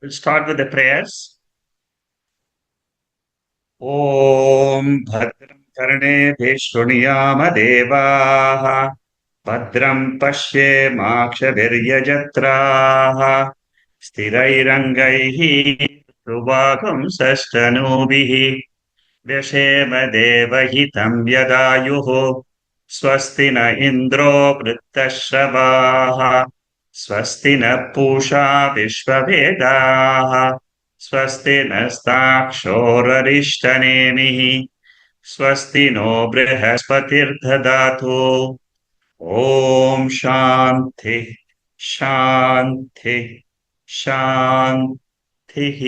We'll start with the prayers. Om Bhadram Karneभिः शृणुयाम देवाः भद्रं पश्येमाक्षभिर्यजत्राः स्थिरैरङ्गैः सुवागुंसस्तनूभिः व्यशेम देवहितं यदायुः स्वस्ति न इन्द्रो वृत्तश्रवाः स्वस्ति न पूषा विश्ववेदाः स्वस्ति नस्ताक्षोररिष्टनेमिः स्वस्ति नो बृहस्पतिर्दधातु ॐ शान्ति शान्ति शान्तिः.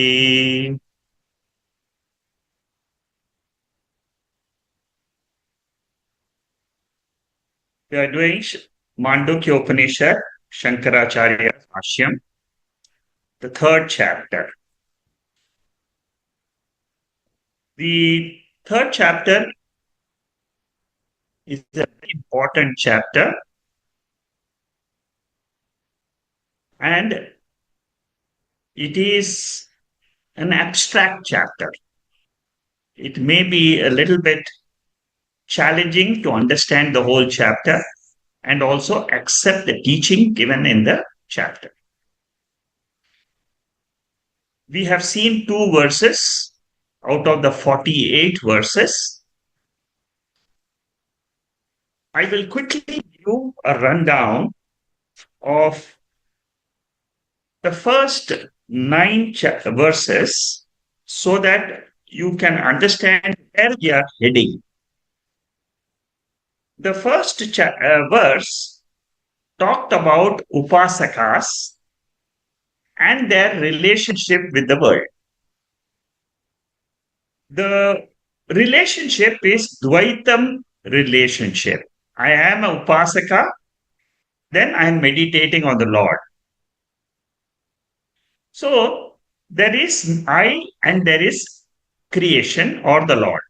We are doing Mandukya Upanishad, Shankaracharya Bashyam, the third chapter. The third chapter is a very important chapter, and it is an abstract chapter. It may be a little bit challenging to understand the whole chapter and also accept the teaching given in the chapter. We have seen 2 verses out of the 48 verses. I will quickly give you a rundown of the first 9 verses so that you can understand where we are heading. The first verse talked about upasakas and their relationship with the world. The relationship is Dvaitam relationship. I am a upasaka, then I am meditating on the Lord. So there is I and there is creation or the Lord.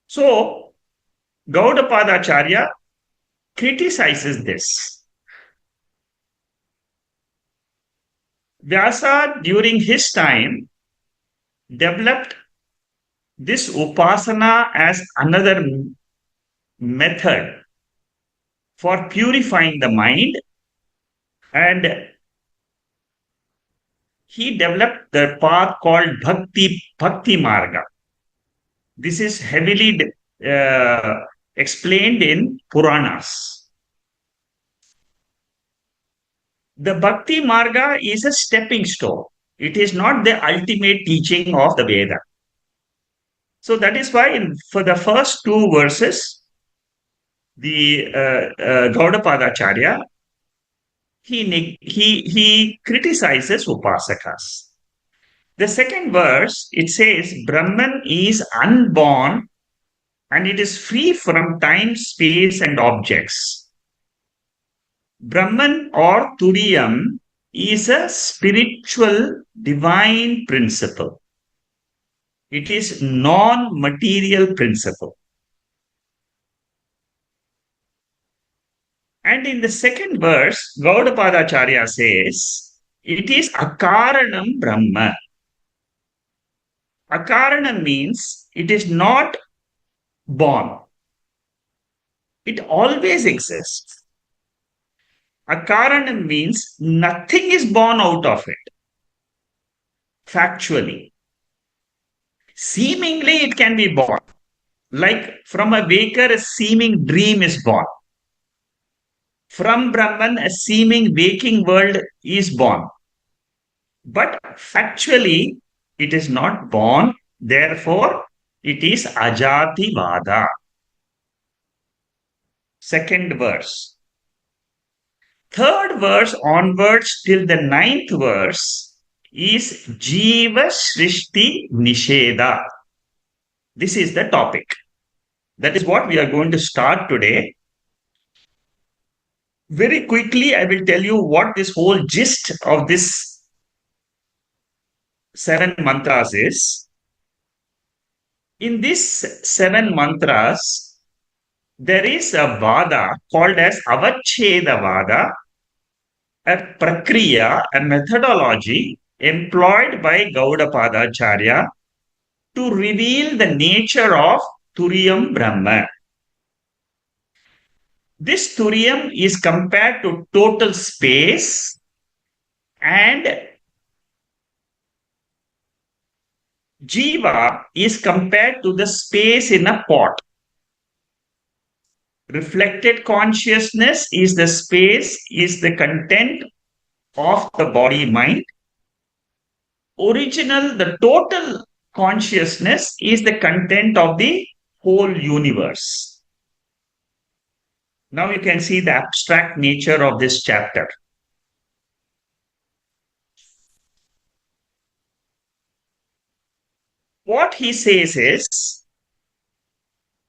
So Gaudapada Acharya criticizes this. Vyasa during his time developed this upasana as another method for purifying the mind, and he developed the path called Bhakti Marga. This is heavily explained in Puranas. The Bhakti Marga is a stepping stone. It is not the ultimate teaching of the Veda. So that is why for the first 2 verses, the Gaudapada Acharya, he criticizes upasakas. The second verse, it says, Brahman is unborn and it is free from time, space and objects. Brahman or Turiyam is a spiritual divine principle. It is non-material principle. And in the second verse, Gaudapada Acharya says, it is akaranam Brahma. Akaranam means it is not born. It always exists. Akaranam means nothing is born out of it. Factually. Seemingly it can be born. Like from a waker, a seeming dream is born. From Brahman, a seeming waking world is born. But factually, it is not born. Therefore, it is Ajati Vada. Second verse. Third verse onwards till the 9th verse is Jiva Srishti Nisheda. This is the topic. That is what we are going to start today. Very quickly, I will tell you what this whole gist of this 7 mantras is. In these 7 mantras, there is a vada called as Avacheda Vada, a prakriya, a methodology employed by Gaudapada to reveal the nature of Turiyam Brahma. This Turiyam is compared to total space and Jiva is compared to the space in a pot. Reflected consciousness is the space, is the content of the body mind. The total consciousness is the content of the whole universe. Now you can see the abstract nature of this chapter. What he says is,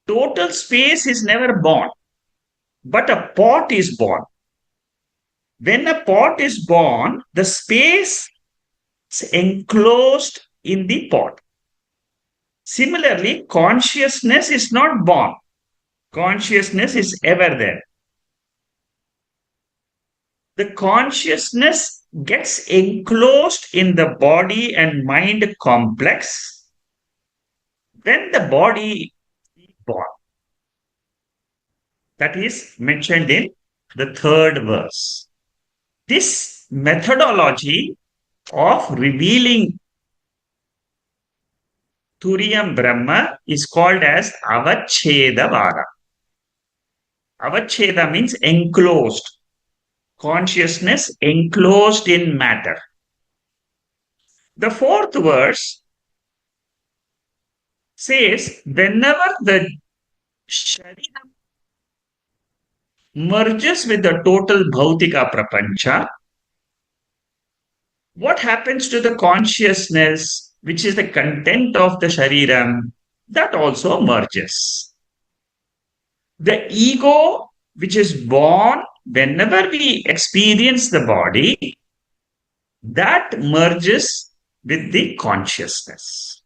total space is never born, but a pot is born. When a pot is born, the space is enclosed in the pot. Similarly, consciousness is not born. Consciousness is ever there. The consciousness gets enclosed in the body and mind complex when the body is born. That is mentioned in the third verse. This methodology of revealing Turiyam Brahma is called as Avachedavada. Avacheda means enclosed. Consciousness enclosed in matter. The fourth verse says, whenever the Sharira merges with the total Bhautika Prapancha, what happens to the consciousness, which is the content of the Shariram, that also merges. The ego, which is born whenever we experience the body, that merges with the consciousness.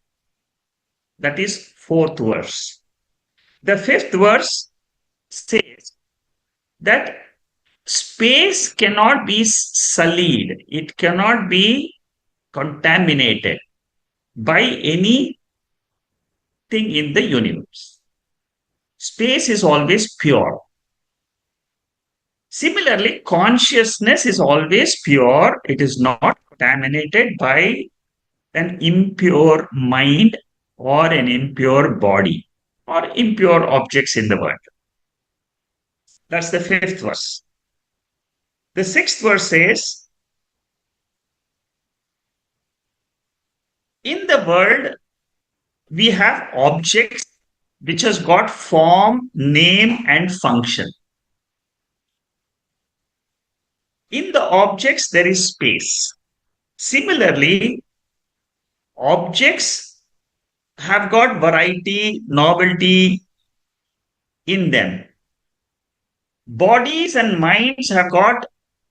That is fourth verse. The fifth verse says that space cannot be sullied. It cannot be contaminated by anything in the universe. Space is always pure. Similarly, consciousness is always pure. It is not contaminated by an impure mind or an impure body or impure objects in the world. That's the fifth verse. The sixth verse says, in the world, we have objects which has got form, name, and function. In the objects, there is space. Similarly, objects have got variety, novelty in them. Bodies and minds have got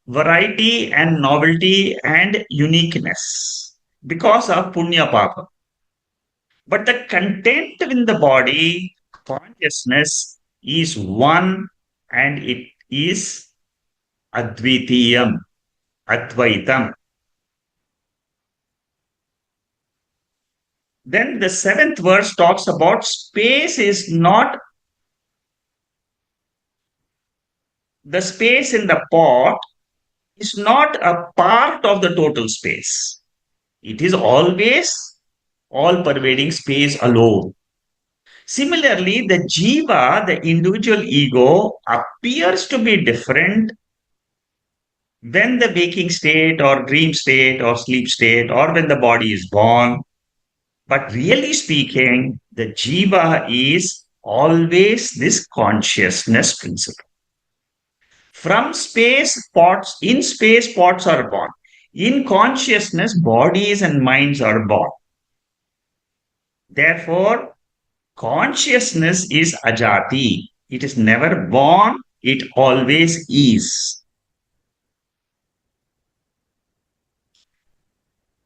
variety and novelty and uniqueness because of punya papa. But the content in the body, consciousness, is one and it is advitiyam, advaitam. Then the seventh verse talks about space is not the space in the pot is not a part of the total space. It is always all-pervading space alone. Similarly, the Jiva, the individual ego, appears to be different when the waking state or dream state or sleep state or when the body is born. But really speaking, the Jiva is always this consciousness principle. From space, pots are born. In consciousness, bodies and minds are born. Therefore, consciousness is ajati. It is never born, it always is.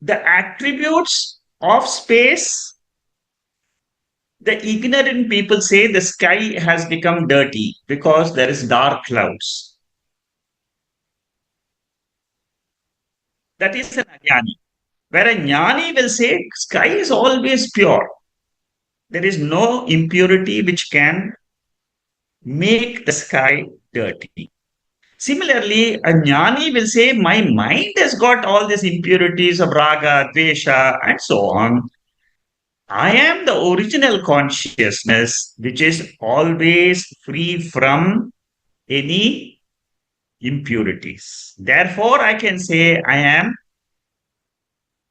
The attributes of space, the ignorant people say the sky has become dirty because there is dark clouds. That is an ajnani. Where a jnani will say sky is always pure. There is no impurity which can make the sky dirty. Similarly, a jnani will say, my mind has got all these impurities of raga, dvesha, and so on. I am the original consciousness which is always free from any impurities. Therefore, I can say I am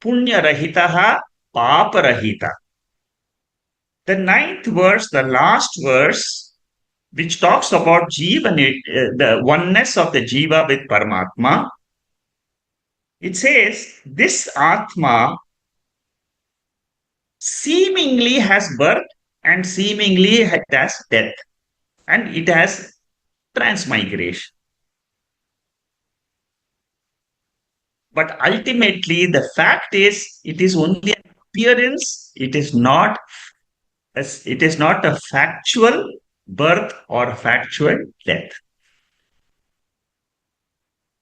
punya rahitaha, papa rahita. The ninth verse, the last verse, which talks about Jiva, the oneness of the Jiva with Paramatma, it says, this Atma seemingly has birth and seemingly it has death and it has transmigration. But ultimately, the fact is, it is only an appearance. It is not a factual birth or factual death.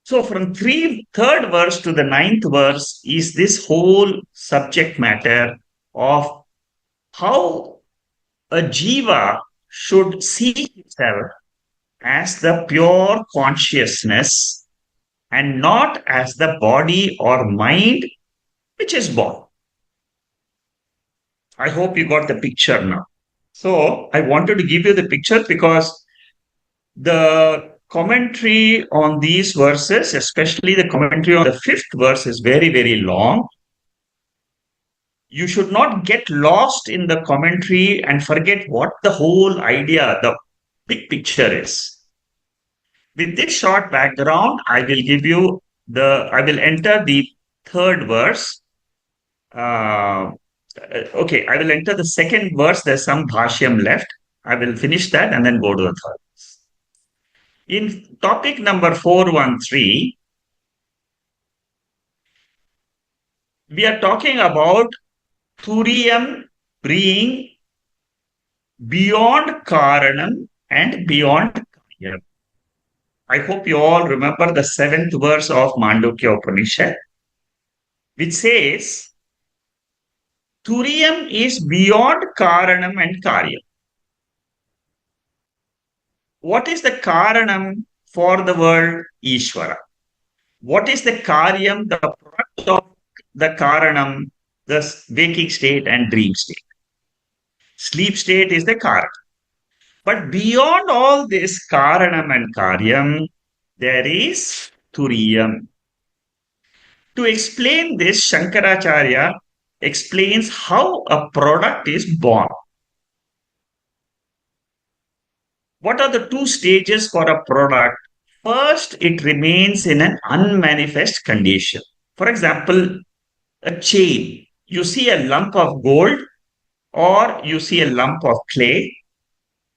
So from third verse to the ninth verse is this whole subject matter of how a jiva should see itself as the pure consciousness and not as the body or mind which is born. I hope you got the picture now. So I wanted to give you the picture because the commentary on these verses, especially the commentary on the fifth verse, is very, very long. You should not get lost in the commentary and forget what the whole idea, the big picture is. With this short background, I will enter the third verse. Okay, I will enter the second verse. There's some bhashyam left. I will finish that and then go to the third. In topic number 413, we are talking about Turiya being beyond Karanam and beyond Karyam. I hope you all remember the seventh verse of Mandukya Upanishad, which says, Turiya is beyond Karanam and Karyam. What is the Karanam for the world? Ishvara. What is the Karyam, the product of the Karanam, the waking state and dream state? Sleep state is the Karanam. But beyond all this Karanam and Karyam, there is Turiyam. To explain this, Shankaracharya explains how a product is born. What are the two stages for a product? First, it remains in an unmanifest condition. For example, a chain. You see a lump of gold or you see a lump of clay.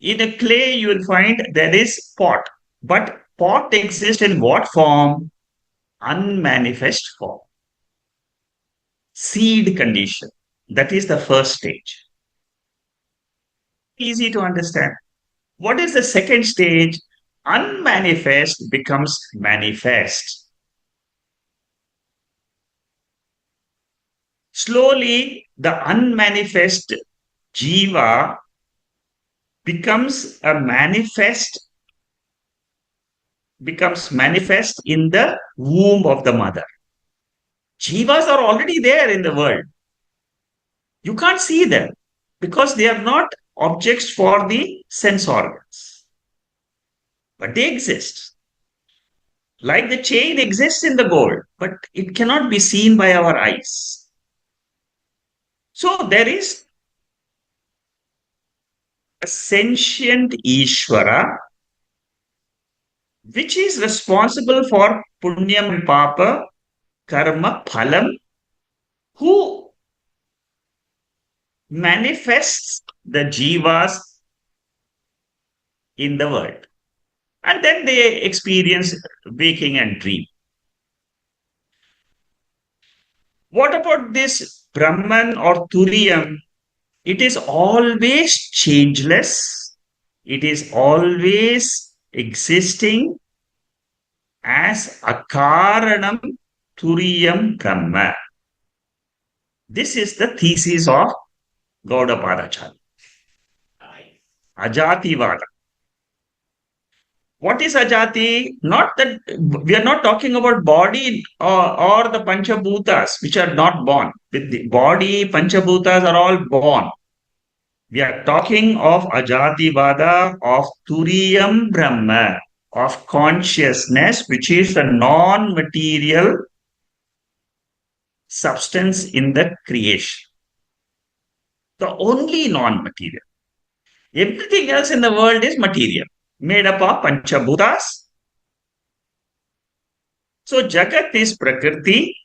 In a clay, you will find there is pot. But pot exists in what form? Unmanifest form. Seed condition. That is the first stage. Easy to understand. What is the second stage? Unmanifest becomes manifest. Slowly, the unmanifest jiva becomes manifest in the womb of the mother. Jivas are already there in the world. You can't see them because they are not objects for the sense organs. But they exist. Like the chain exists in the gold, but it cannot be seen by our eyes. So there is a sentient Ishvara which is responsible for punyam and papa, karma, phalam, who manifests the jivas in the world. And then they experience waking and dream. What about this Brahman or Turiyam? It is always changeless. It is always existing as a Karanam Turiyam Brahma. This is the thesis of Gaudapada. Ajativada. What is ajati? Not that we are not talking about body or the panchabhutas, which are not born. With the body, panchabhutas are all born. We are talking of ajativada, of Turiyam Brahma, of consciousness, which is the non-material substance in the creation. The only non-material. Everything else in the world is material, made up of panchabhutas. So Jagat is Prakriti,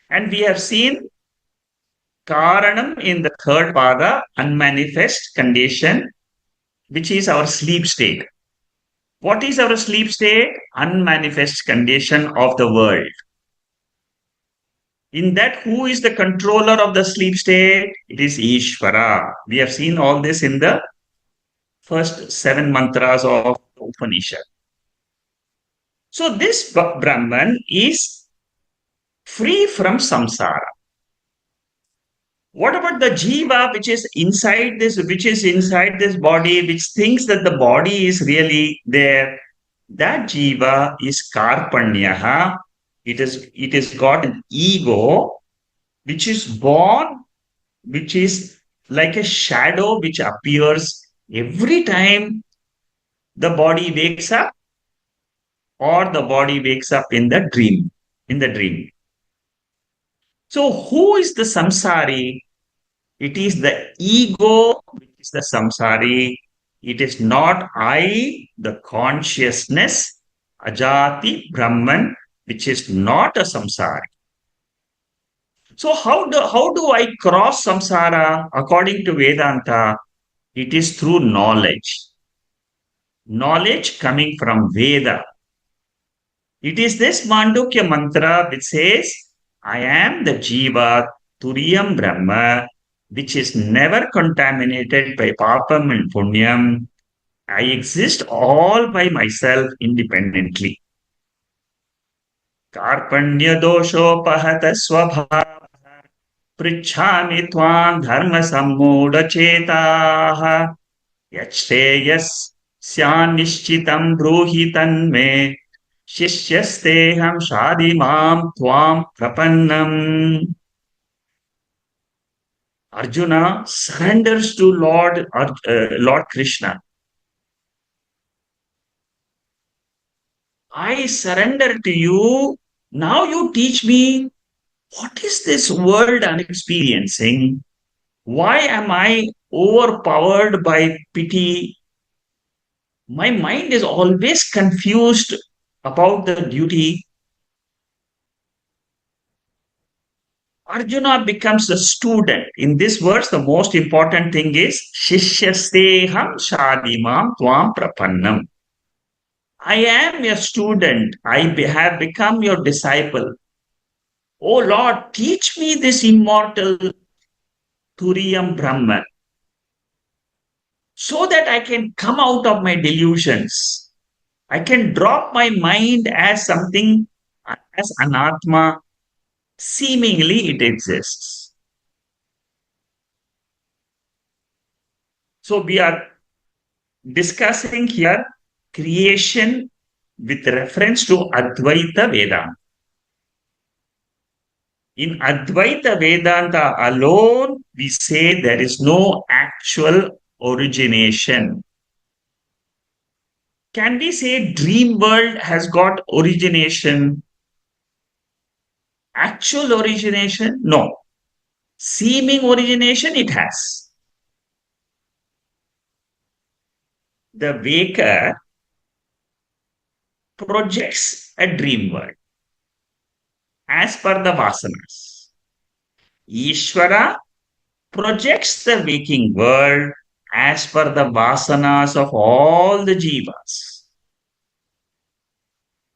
and we have seen Karanam in the third pada, unmanifest condition, which is our sleep state. What is our sleep state? Unmanifest condition of the world. In that, who is the controller of the sleep state? It is Ishvara. We have seen all this in the first 7 mantras of Upanishad. So this Brahman is free from samsara. What about the jiva, which is inside this body, which thinks that the body is really there? That jiva is karpanyaha. It is got an ego, which is born, which is like a shadow which appears every time the body wakes up, or the body wakes up in the dream. So who is the samsari? It is the ego which is the samsari. It is not I, the consciousness, ajati Brahman, which is not a samsari. So how do I cross samsara? According to Vedanta, it is through knowledge. Knowledge coming from Veda. It is this Mandukya mantra which says, I am the Jiva, Turiyam Brahma, which is never contaminated by papam and punyam. I exist all by myself independently. Karpanya doshopahata swabhava pritchami tvam dharma sammuda chetaha yachreyas syan nishchitam bruhi tanme shishyasteham shadimam tvam prapannam. Arjuna surrenders to Lord Krishna. I surrender to you. Now you teach me, what is this world I'm experiencing? Why am I overpowered by pity? My mind is always confused about the duty. Arjuna becomes a student. In this verse, the most important thing is Shishyasteham Shadimam Tvam Prapannam. I am a student. I have become your disciple. Oh Lord, teach me this immortal Turiyam Brahman so that I can come out of my delusions. I can drop my mind as something, as an Atma. Seemingly it exists. So we are discussing here creation with reference to Advaita Vedanta. In Advaita Vedanta alone, we say there is no actual origination. Can we say dream world has got origination? Actual origination? No. Seeming origination, it has. The waker projects a dream world as per the vasanas. Ishvara projects the waking world as per the vasanas of all the jivas.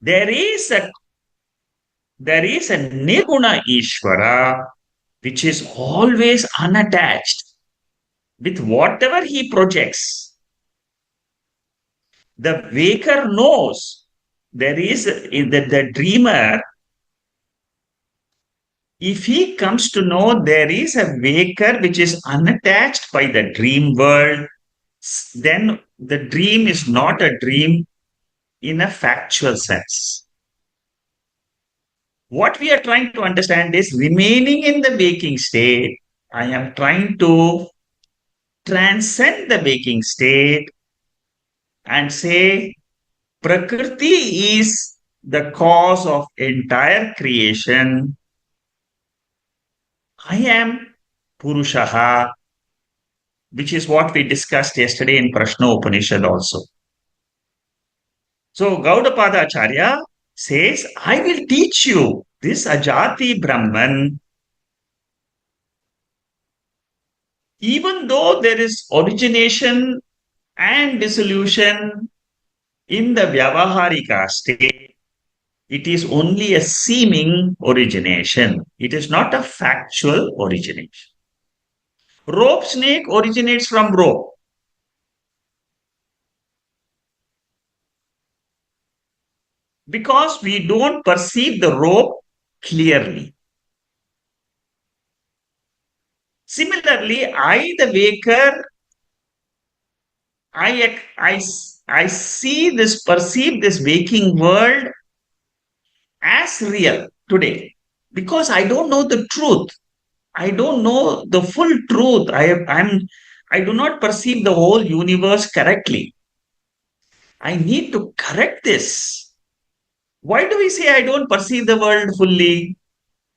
There is a nirguna Ishvara which is always unattached with whatever he projects. The waker knows there is the dreamer if he comes to know there is a waker which is unattached by the dream world, then the dream is not a dream in a factual sense. What we are trying to understand is remaining in the waking state, I am trying to transcend the waking state and say Prakriti is the cause of entire creation. I am Purushaha, which is what we discussed yesterday in Prashna Upanishad also. So Gaudapada Acharya says, I will teach you this Ajati Brahman, even though there is origination and dissolution in the Vyavaharika state, it is only a seeming origination. It is not a factual origination. Rope snake originates from rope. Because we don't perceive the rope clearly. Similarly, I, the waker, I see this, perceive this waking world as real today because I don't know the truth. I don't know the full truth. I do not perceive the whole universe correctly. I need to correct this. Why do we say I don't perceive the world fully?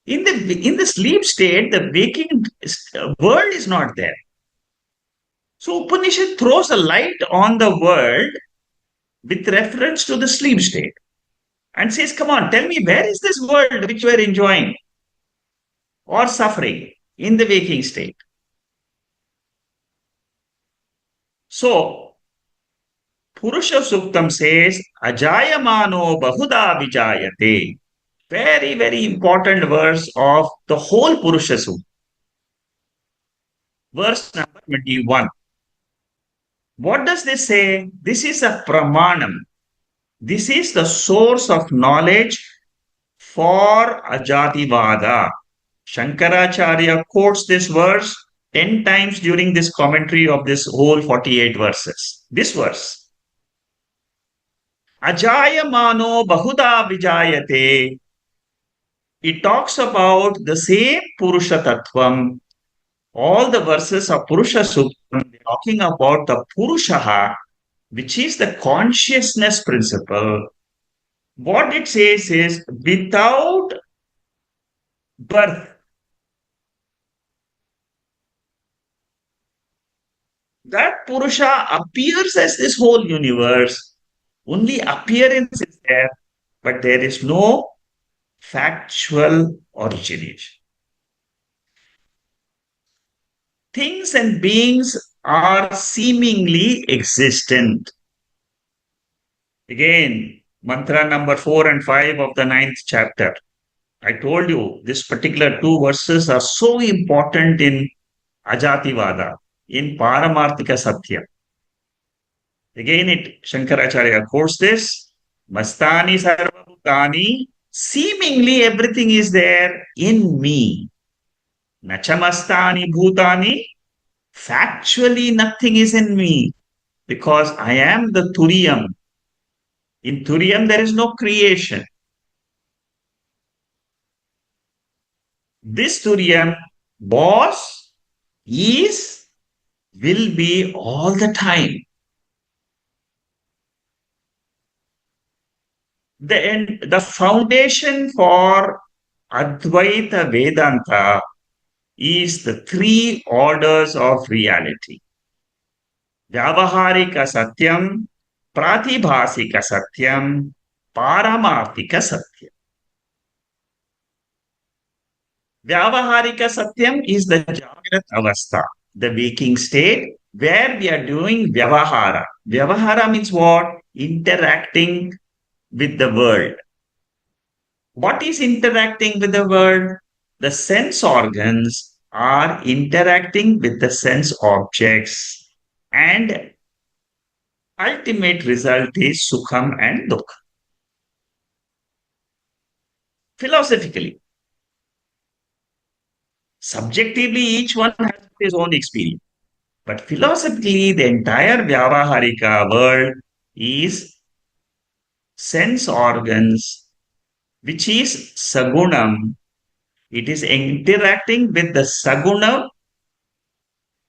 In the sleep state, the waking world is not there. So Upanishad throws a light on the world with reference to the sleep state and says, come on, tell me, where is this world which we are enjoying or suffering in the waking state? So Purusha Suktam says, Ajayamano Bahuda Vijayate. Very, very important verse of the whole Purusha Sukta. Verse number 21. What does this say? This is a pramanam. This is the source of knowledge for Ajativada. Shankaracharya quotes this verse 10 times during this commentary of this whole 48 verses. This verse. Ajayamano Bahuda Vijayate. It talks about the same Purusha Tattvam. All the verses of Purusha Suktam talking about the Purushaha, which is the consciousness principle. What it says is without birth, that Purusha appears as this whole universe. Only appearance is there, but there is no factual origination. Things and beings are seemingly existent. Again, mantra number 4 and 5 of the 9th chapter. I told you this particular two verses are so important in Ajativada, in Paramarthika Satya. Again, Shankaracharya quotes this, Mastani Sarvabhutani, seemingly everything is there in me. Nachamastani Bhutani, factually nothing is in me because I am the Turiyam. In Turiyam, there is no creation. This Turiyam, boss, is, will be all the time. The foundation for Advaita Vedanta is the three orders of reality. Vyavaharika Satyam, Pratibhasika Satyam, Paramarthika Satyam. Vyavaharika Satyam is the Jagrat Avastha, the waking state, where we are doing Vyavahara. Vyavahara means what? Interacting with the world. What is interacting with the world? The sense organs are interacting with the sense objects, and ultimate result is Sukham and Dukkha. Philosophically, Subjectively, each one has his own experience. But philosophically, the entire Vyavaharika world is sense organs, which is Sagunam. It is interacting with the Saguna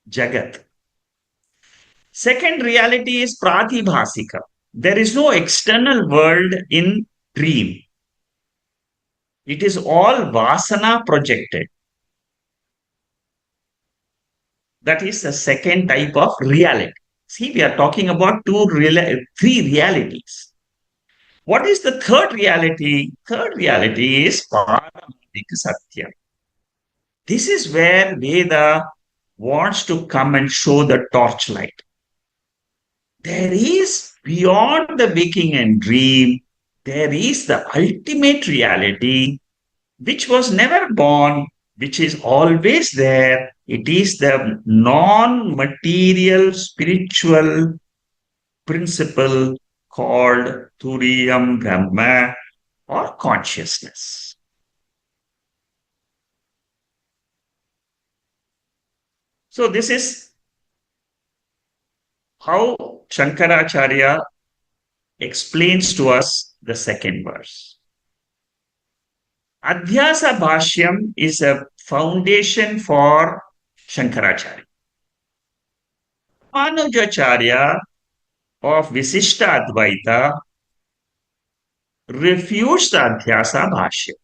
Jagat. Second reality is Pratibhasika. There is no external world in dream. It is all Vasana projected. That is the second type of reality. See, we are talking about three realities. What is the third reality? Third reality is Paramik Satya. This is where Veda wants to come and show the torchlight. There is beyond the waking and dream, there is the ultimate reality which was never born, which is always there. It is the non material spiritual principle called Turiyam Brahma or consciousness. So, this is how Shankaracharya explains to us the second verse. Adhyasa Bhashyam is a foundation for Shankaracharya. Manujacharya of Visishta Advaita refused the Adhyasa Bhashyam.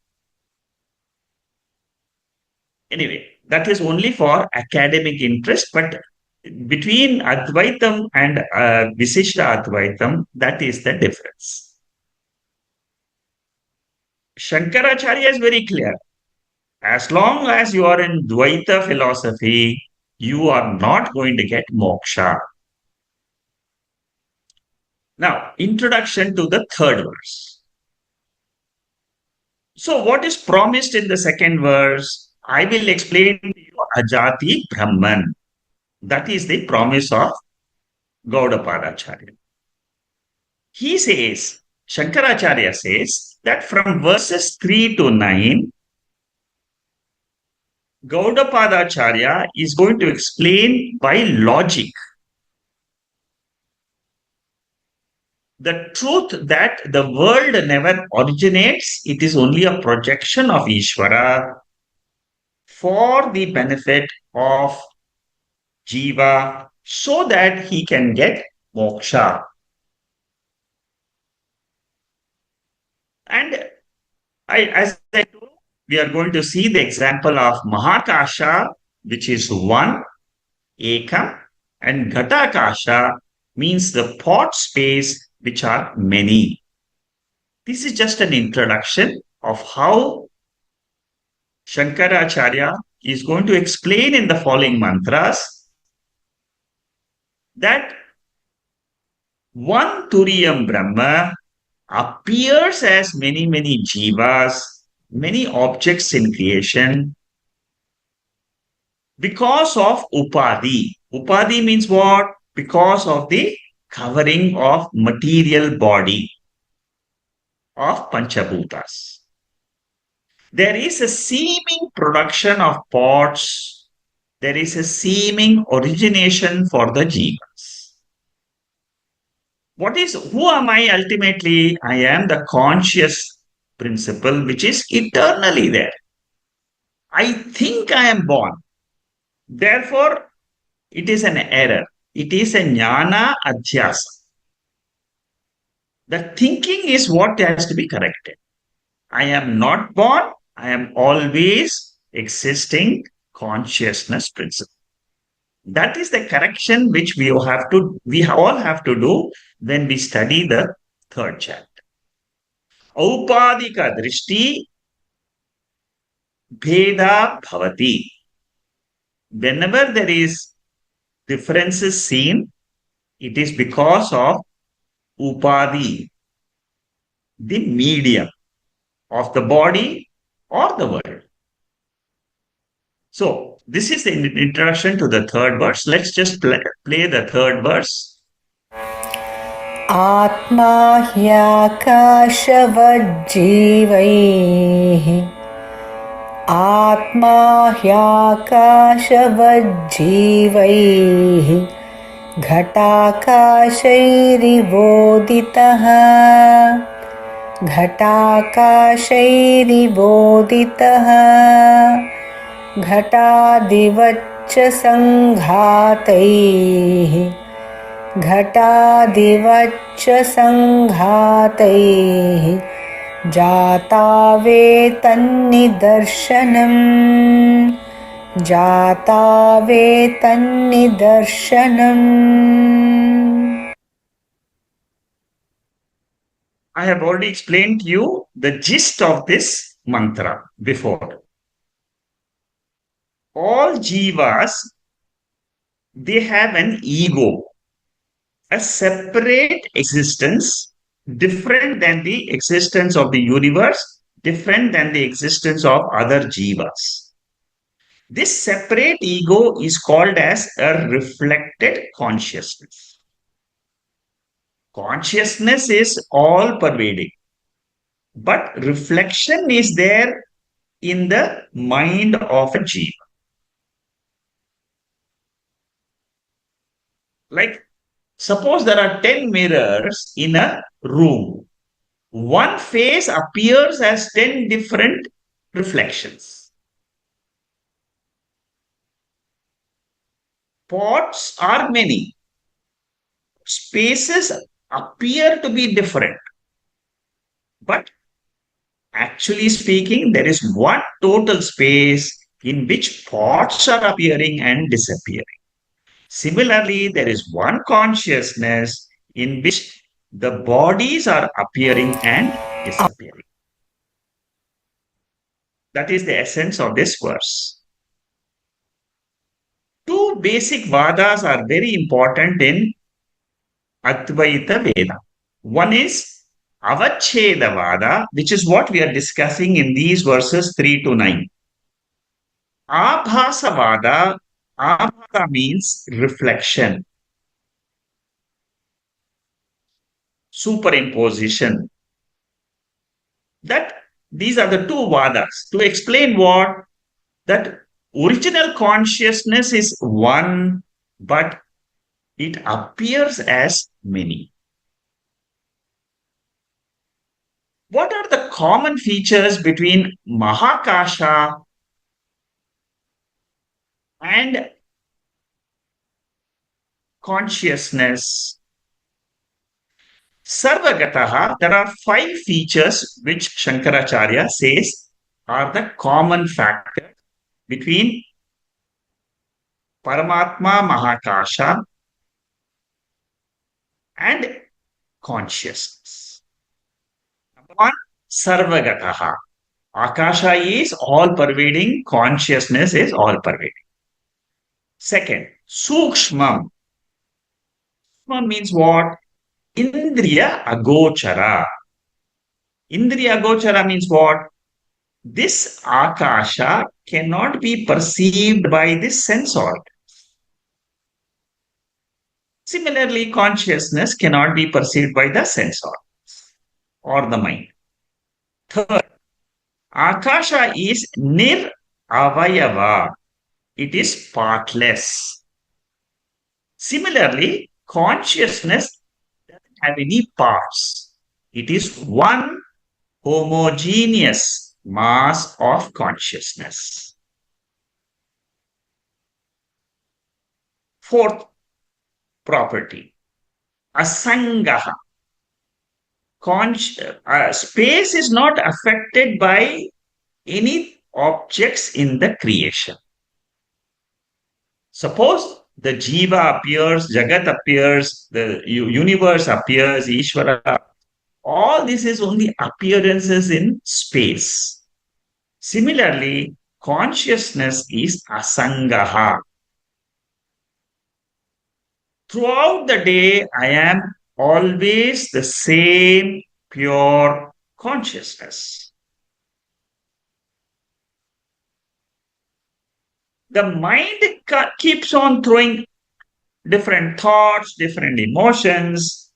Anyway, that is only for academic interest, but between Advaitam and Visishta Advaitam, that is the difference. Shankaracharya is very clear. As long as you are in Dvaita philosophy, you are not going to get moksha. Now, introduction to the third verse. So, what is promised in the second verse? I will explain to you Ajati Brahman. That is the promise of Gaudapada Acharya. He says, Shankaracharya says that from verses 3 to 9, Gaudapada Acharya is going to explain by logic the truth that the world never originates, it is only a projection of Ishvara for the benefit of Jiva so that he can get moksha. And as I told, we are going to see the example of Mahakasha, which is one, Ekam, and Ghatakasha means the pot space, which are many. This is just an introduction of how Shankaracharya is going to explain in the following mantras that one Turiyam Brahma appears as many jivas, many objects in creation because of Upadhi. Upadhi means what? Because of the covering of material body of Panchabhutas. There is a seeming production of pots. There is a seeming origination for the jivas. Who am I ultimately? I am the conscious principle which is eternally there. I think I am born. Therefore, it is an error. It is a jnana adhyasa. The thinking is what has to be corrected. I am not born. I am always existing consciousness principle. That is the correction which we all have to do when we study the third chapter. Aupadika drishti bheda bhavati. Whenever there is differences seen, it is because of Upadhi, the medium of the body or the world. So, this is the introduction to the third verse. Let's just play the third verse. Atma hyakashavajjivaihi आत्मा ह्याकाशवज्जीवैः घटाकाशैरिवोदितः घटाकाशैरिवोदितः घटादिवच्च सङ्घातैः घटादिवच्च सङ्घातैः जाता वेतन्निदर्शनम् जाता वेतन्निदर्शनम्. I have already explained to you the gist of this mantra before. All jivas, they have an ego, a separate existence, different than the existence of the universe, different than the existence of other jivas. This separate ego is called as a reflected consciousness. Consciousness is all pervading, but reflection is there in the mind of a jiva. Like, suppose there are 10 mirrors in a room. One face appears as 10 different reflections. Spots are many. Spaces appear to be different. But actually speaking, there is one total space in which spots are appearing and disappearing. Similarly, there is one consciousness in which the bodies are appearing and disappearing. That is the essence of this verse. Two basic vadas are very important in Advaita Vedanta. One is Avacheda Vada, which is what we are discussing in these verses 3 to 9. Abhasa Vada, Abhasa means reflection, superimposition. That these are the two vadas to explain what that original consciousness is one, but it appears as many. What are the common features between Mahakasha and consciousness? Sarvagataha, there are 5 features which Shankaracharya says are the common factors between Paramatma Mahakasha and consciousness. Number one, Sarvagataha. Akasha is all pervading, consciousness is all pervading. Second, Sukshmam. Sukshmam means what? Indriya Agochara. Indriya Agochara means what? This Akasha cannot be perceived by this sense organ. Similarly, consciousness cannot be perceived by the sense organs or the mind. Third, Akasha is nir-avayava. It is partless. Similarly, consciousness doesn't have any parts. It is one homogeneous mass of consciousness. Fourth property, asangaha. Space is not affected by any objects in the creation. Suppose the Jiva appears, Jagat appears, the universe appears, Ishvara. All this is only appearances in space. Similarly, consciousness is asangaha. Throughout the day, I am always the same pure consciousness. The mind keeps on throwing different thoughts, different emotions.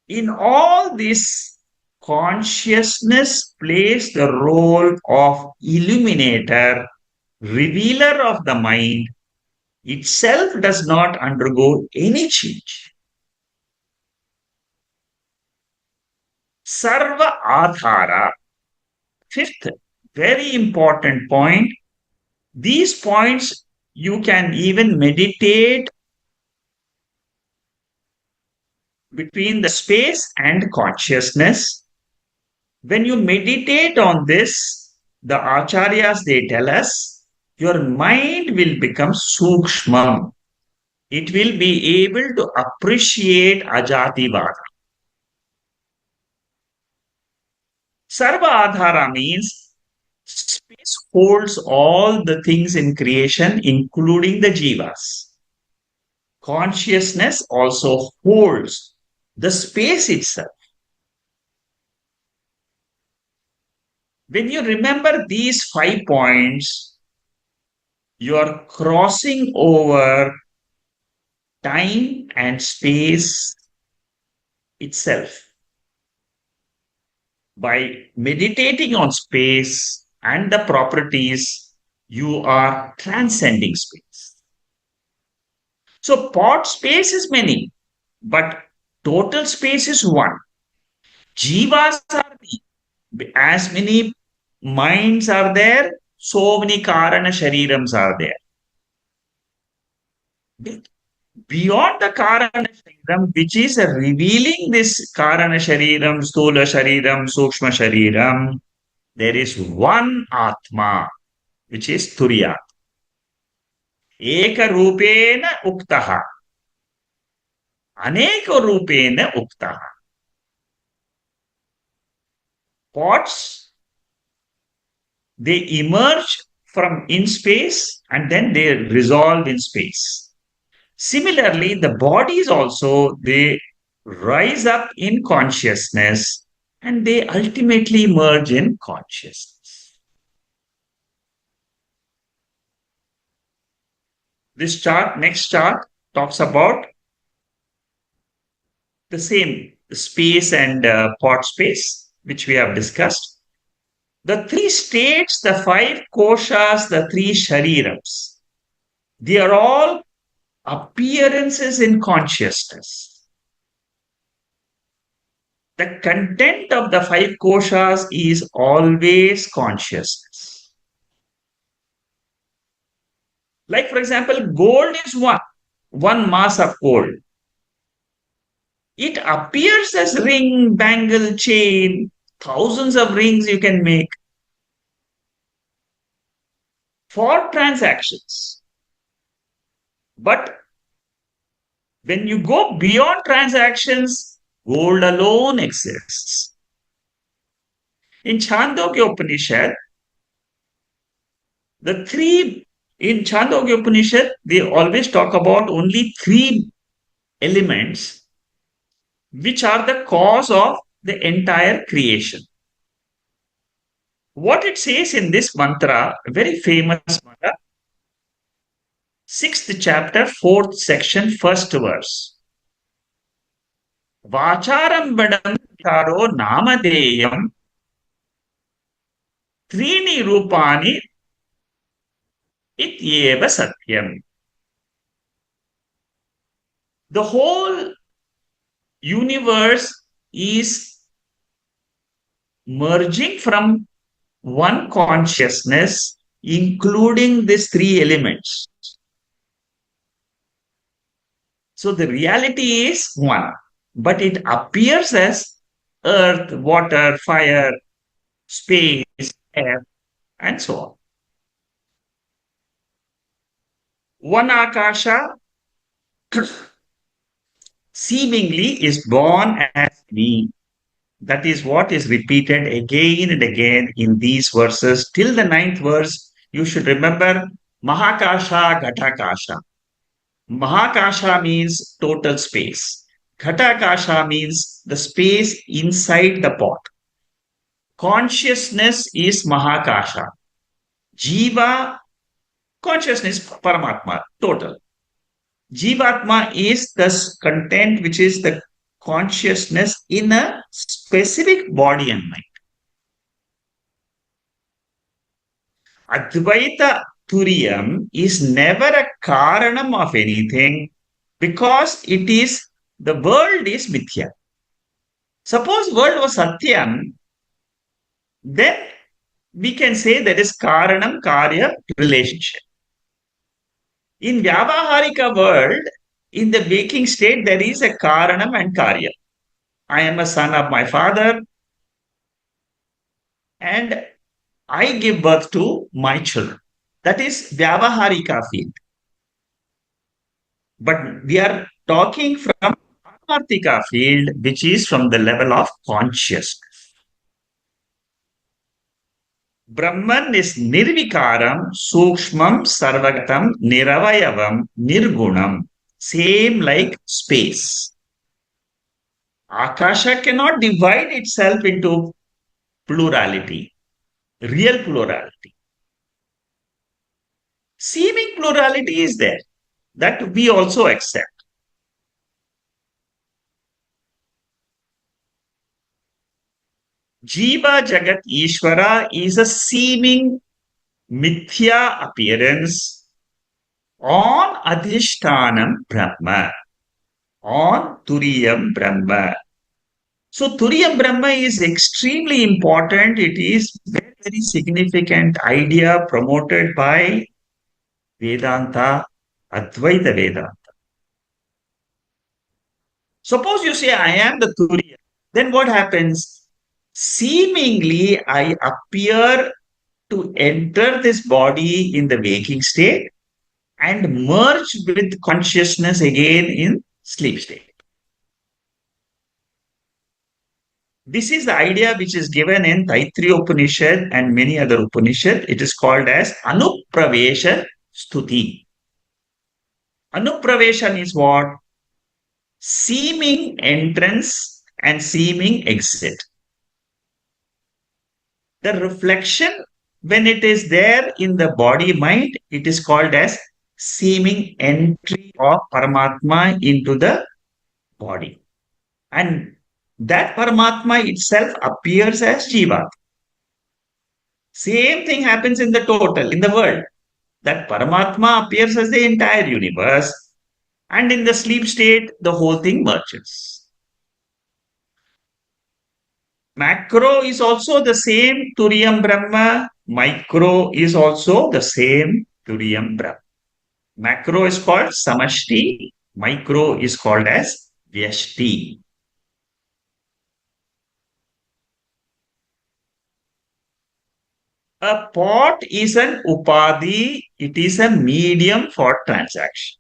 In all this consciousness plays the role of illuminator, revealer of the mind, itself does not undergo any change. Sarva Adhara, fifth, very important point. These points you can even meditate between the space and consciousness. When you meditate on this, the acharyas they tell us, your mind will become sukshmam. It will be able to appreciate ajativada. Sarva adhara means space holds all the things in creation, including the jivas. Consciousness also holds the space itself. When you remember these 5 points, you are crossing over time and space itself. By meditating on space and the properties, you are transcending space. So, pot space is many, but total space is one. Jivas are as many minds are there, so many Karana Sharirams are there. Beyond the Karana Shariram, which is revealing this Karana Shariram, Stula Shariram, Sukshma Shariram, there is one Atma, which is Turiya. Eka Rupena Uktaha. Aneka Rupena Uktaha. Pots, they emerge from in space and then they resolve in space. Similarly, the bodies also, they rise up in consciousness and they ultimately merge in consciousness. This chart, next chart, talks about the same space and pot space, which we have discussed. The 3 states, the 5 koshas, the 3 sharirams, they are all appearances in consciousness. The content of the 5 koshas is always consciousness. Like, for example, gold is one mass of gold. It appears as ring, bangle, chain, thousands of rings you can make for transactions. But when you go beyond transactions, gold alone exists. In Chandogya Upanishad, in Chandogya Upanishad, they always talk about only 3 elements which are the cause of the entire creation. What it says in this mantra, a very famous mantra, 6th chapter, 4th section, 1st verse. Vacharambadam charo namadeyam trini rupani ityeva satyam. The whole universe is merging from one consciousness, including these 3 elements. So the reality is one, but it appears as earth, water, fire, space, air, and so on. One akasha seemingly is born as me. That is what is repeated again and again in these verses. Till the 9th verse, you should remember Mahakasha, Ghatakasha. Mahakasha means total space. Ghatakasha means the space inside the pot. Consciousness is Mahakasha. Jiva, consciousness, Paramatma, total. Jivatma is the content which is the consciousness in a specific body and mind. Advaita Turiyam is never a karanam of anything because the world is mithya. Suppose world was satyam, then we can say that is karanam karya relationship. In Vyavaharika world, in the waking state, there is a karanam and karya. I am a son of my father and I give birth to my children. That is Vyavaharika field. But we are talking from Parmarthika field, which is from the level of consciousness. Brahman is nirvikaram, sukshmam, sarvagatam, niravayavam, nirgunam. Same like space. Akasha cannot divide itself into plurality, real plurality. Seeming plurality is there, that we also accept. Jiva Jagat Ishvara is a seeming mithya appearance on Adhishtanam Brahma, on Turiyam Brahma. So Turiyam Brahma is extremely important. It is very, very significant idea promoted by Vedanta, Advaita Vedanta. Suppose you say, I am the Turiya. Then what happens? Seemingly, I appear to enter this body in the waking state and merge with consciousness again in sleep state. This is the idea which is given in Taittiriya Upanishad and many other Upanishad. It is called as Anupravesha Stuti. Anupraveshan is what? Seeming entrance and seeming exit. The reflection, when it is there in the body mind, it is called as seeming entry of Paramatma into the body. And that Paramatma itself appears as Jiva. Same thing happens in the total, in the world. That Paramatma appears as the entire universe, and in the sleep state, the whole thing merges. Macro is also the same Turiyam Brahma. Micro is also the same Turiyam Brahma. Macro is called Samashti. Micro is called as Vyashti. A pot is an upadhi. It is a medium for transaction.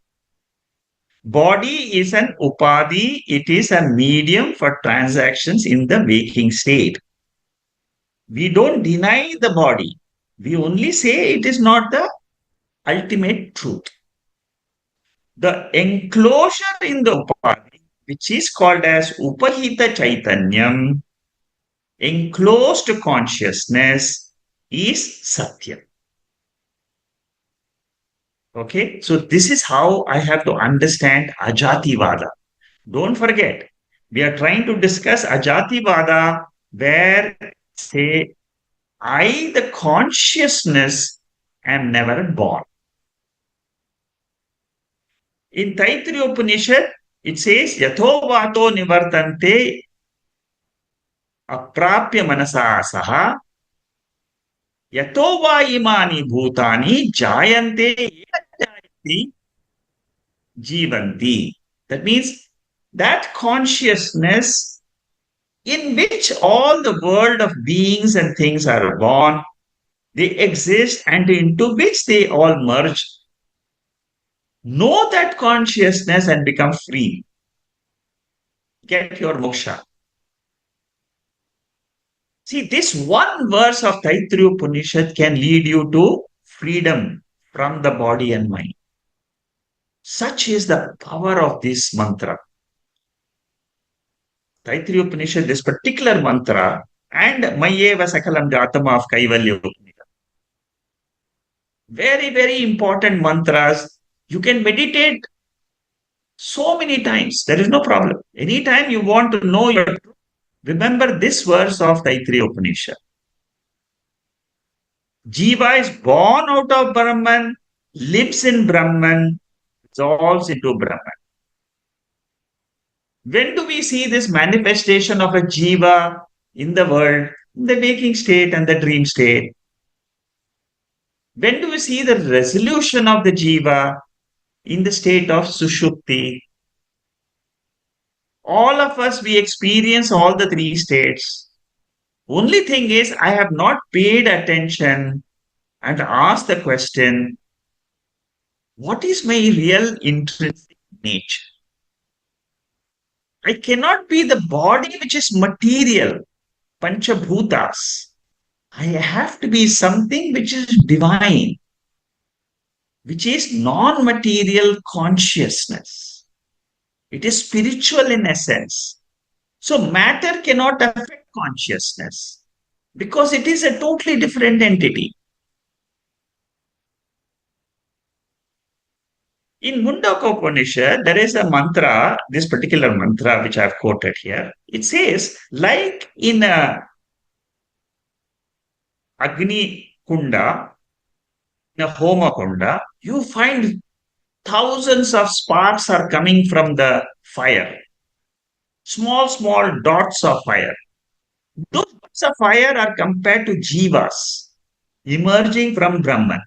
Body is an upadhi. It is a medium for transactions in the waking state. We don't deny the body. We only say it is not the ultimate truth. The enclosure in the upadhi, which is called as upahita chaitanyam, enclosed consciousness, is Satya. Okay, so this is how I have to understand Ajativada. Don't forget, we are trying to discuss Ajativada where say, I, the consciousness, am never born. In Taittiriya Upanishad, it says, Yatho vato nivartante aprapya manasa saha yato va imani bhutani jayante jivanti. That means that consciousness in which all the world of beings and things are born, they exist and into which they all merge. Know that consciousness and become free. Get your moksha. See, this one verse of Taittiriya Upanishad can lead you to freedom from the body and mind. Such is the power of this mantra. Taittiriya Upanishad, this particular mantra, and Mayeva Sakalam Gatama of Kaivalya Upanishad. Very, very important mantras. You can meditate So many times, there is no problem. Anytime you want to know your truth, remember this verse of Taittiriya Upanishad. Jiva is born out of Brahman, lives in Brahman, dissolves into Brahman. When do we see this manifestation of a Jiva in the world, in the waking state and the dream state? When do we see the resolution of the Jiva in the state of Sushupti? All of us, we experience all the three states. Only thing is, I have not paid attention and asked the question, what is my real intrinsic nature? I cannot be the body which is material, panchabhutas. I have to be something which is divine, which is non material consciousness. It is spiritual in essence. So, matter cannot affect consciousness because it is a totally different entity. In Mandukya Upanishad, there is a mantra, this particular mantra which I have quoted here. It says, like in a Agni Kunda, in a Homa Kunda, you find thousands of sparks are coming from the fire, small, small dots of fire. Those dots of fire are compared to jivas emerging from Brahman.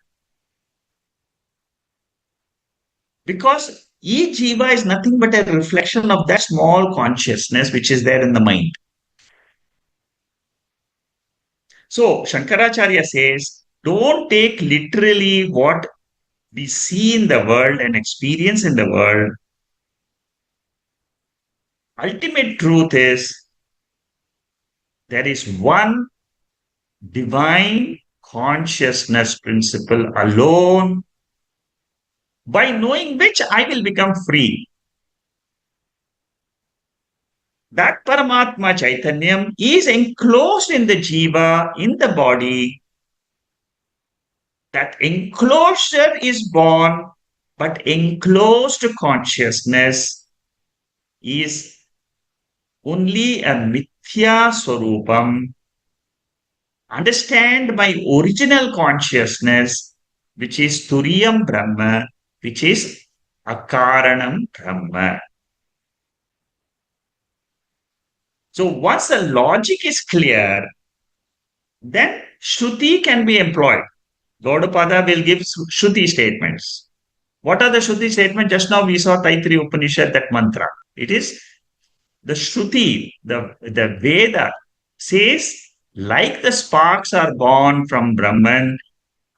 Because each jiva is nothing but a reflection of that small consciousness which is there in the mind. So Shankaracharya says, don't take literally what we see in the world and experience in the world. Ultimate truth is there is one divine consciousness principle alone, by knowing which I will become free. That Paramatma Chaitanyam is enclosed in the Jiva, in the body. That enclosure is born, but enclosed consciousness is only a mithya swarupam. Understand my original consciousness, which is Turiyam Brahma, which is Akaranam Brahma. So once the logic is clear, then Shruti can be employed. Gaudapada will give Shruti statements. What are the Shruti statements? Just now we saw Taittiriya Upanishad, that mantra. It is the Shruti, the Veda says, like the sparks are born from Brahman,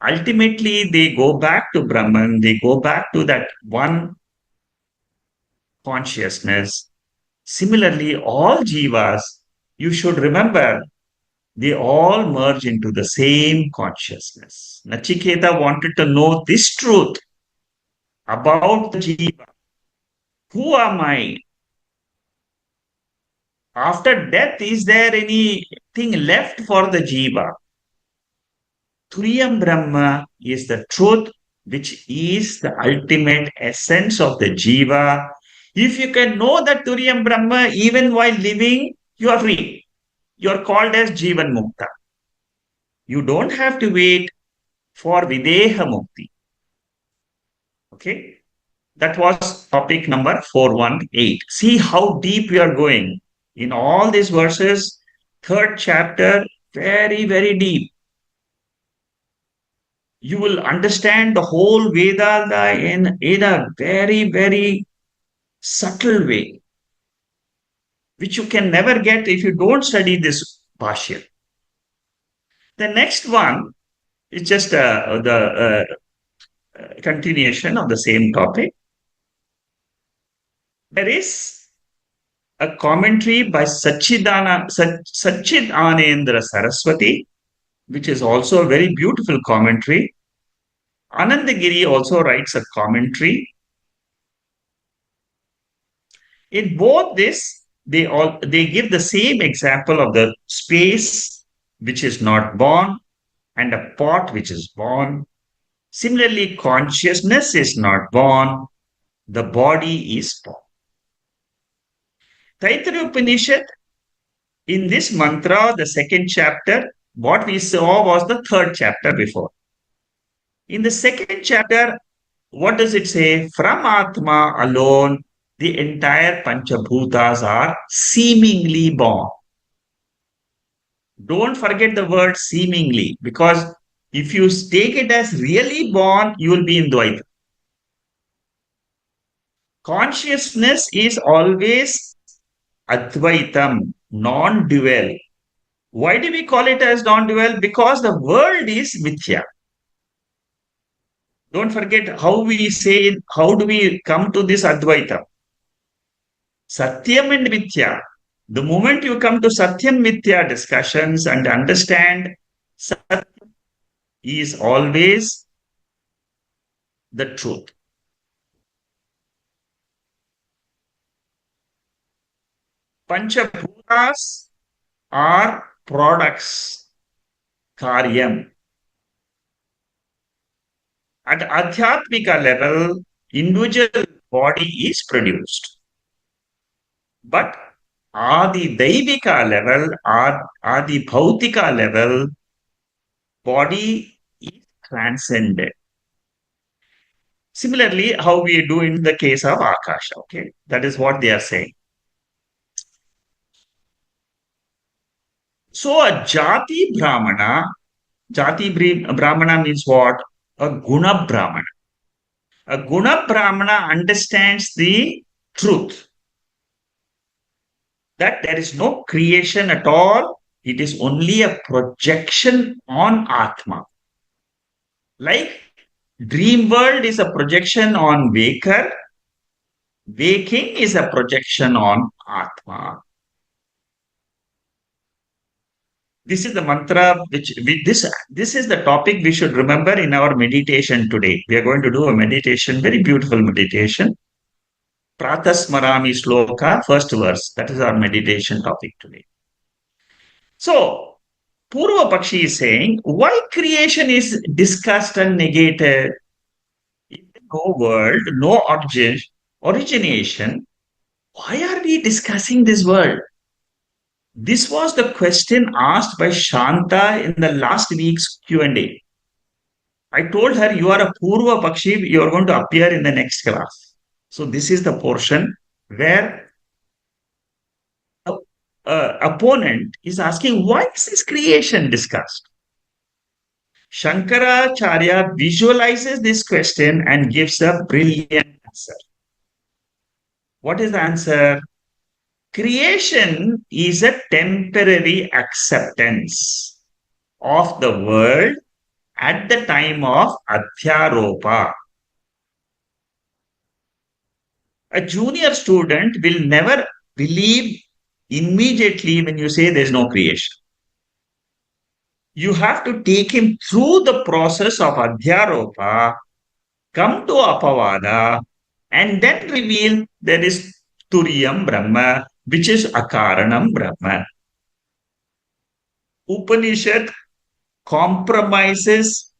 ultimately they go back to Brahman, they go back to that one consciousness. Similarly, all jivas, you should remember, they all merge into the same consciousness. Nachiketa wanted to know this truth about the jiva. Who am I? After death, is there anything left for the jiva? Turiyam Brahma is the truth, which is the ultimate essence of the jiva. If you can know that Turiyam Brahma even while living, you are free. You are called as Jivan Mukta. You don't have to wait for Videha Mukti. Okay? That was topic number 418. See how deep we are going. In all these verses, third chapter, very, very deep. You will understand the whole Vedanta in a very, very subtle way, which you can never get if you don't study this Bhashya. The next one is just the continuation of the same topic. There is a commentary by Satchidanandra Saraswati, which is also a very beautiful commentary. Anandagiri also writes a commentary. In both this, they give the same example of the space which is not born and a pot which is born. Similarly, consciousness is not born, the body is born. Taittiriya Upanishad, in this mantra, the second chapter, what we saw was the third chapter before. In the second chapter, what does it say? From Atma alone, the entire Panchabhutas are seemingly born. Don't forget the word seemingly, because if you take it as really born, you will be in Dvaita. Consciousness is always Advaitam, non-dual. Why do we call it as non-dual? Because the world is Mithya. Don't forget how we say, how do we come to this Advaita? Satyam and Mithya. The moment you come to Satyam Mithya discussions and understand Satyam is always the truth. Panchabhutas are products, karyam. At Adhyatmika level, individual body is produced. But Adi Daivika level, Adi Bhautika level, body is transcended. Similarly, how we do in the case of Akasha, okay? That is what they are saying. So a Jati Brahmana means what? A Guna Brahmana. A Guna Brahmana understands the truth that there is no creation at all. It is only a projection on Atma. Like dream world is a projection on waker, waking is a projection on Atma. This is the mantra this is the topic we should remember in our meditation today. We are going to do a meditation, very beautiful meditation. Pratasmarami Sloka, first verse. That is our meditation topic today. So, Purva Pakshi is saying, why creation is discussed and negated? In no world, no origination, why are we discussing this world? This was the question asked by Shanta in the last week's Q&A. I told her, you are a Purva Pakshi, you are going to appear in the next class. So this is the portion where opponent is asking, why is this creation discussed? Shankaracharya visualizes this question and gives a brilliant answer. What is the answer? Creation is a temporary acceptance of the world at the time of Adhyaropa. A junior student will never believe immediately when you say there's no creation. You have to take him through the process of Adhyaropa, come to Apavada, and then reveal there is Turiyam Brahma, which is Akaranam Brahma. Upanishad compromises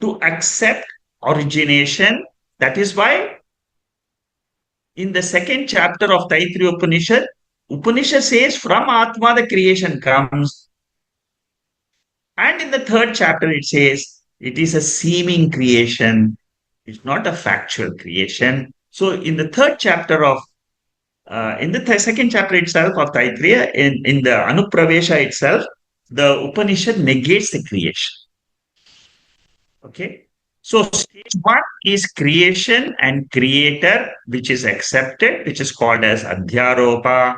to accept origination. That is why in the second chapter of Taittiriya Upanishad, Upanishad says from Atma the creation comes. And in the third chapter it says it is a seeming creation. It's not a factual creation. So in the third chapter of in the second chapter itself of Taittiriya, in the Anupravesha itself, the Upanishad negates the creation. Okay. So stage one is creation and creator, which is accepted, which is called as Adhyaropa.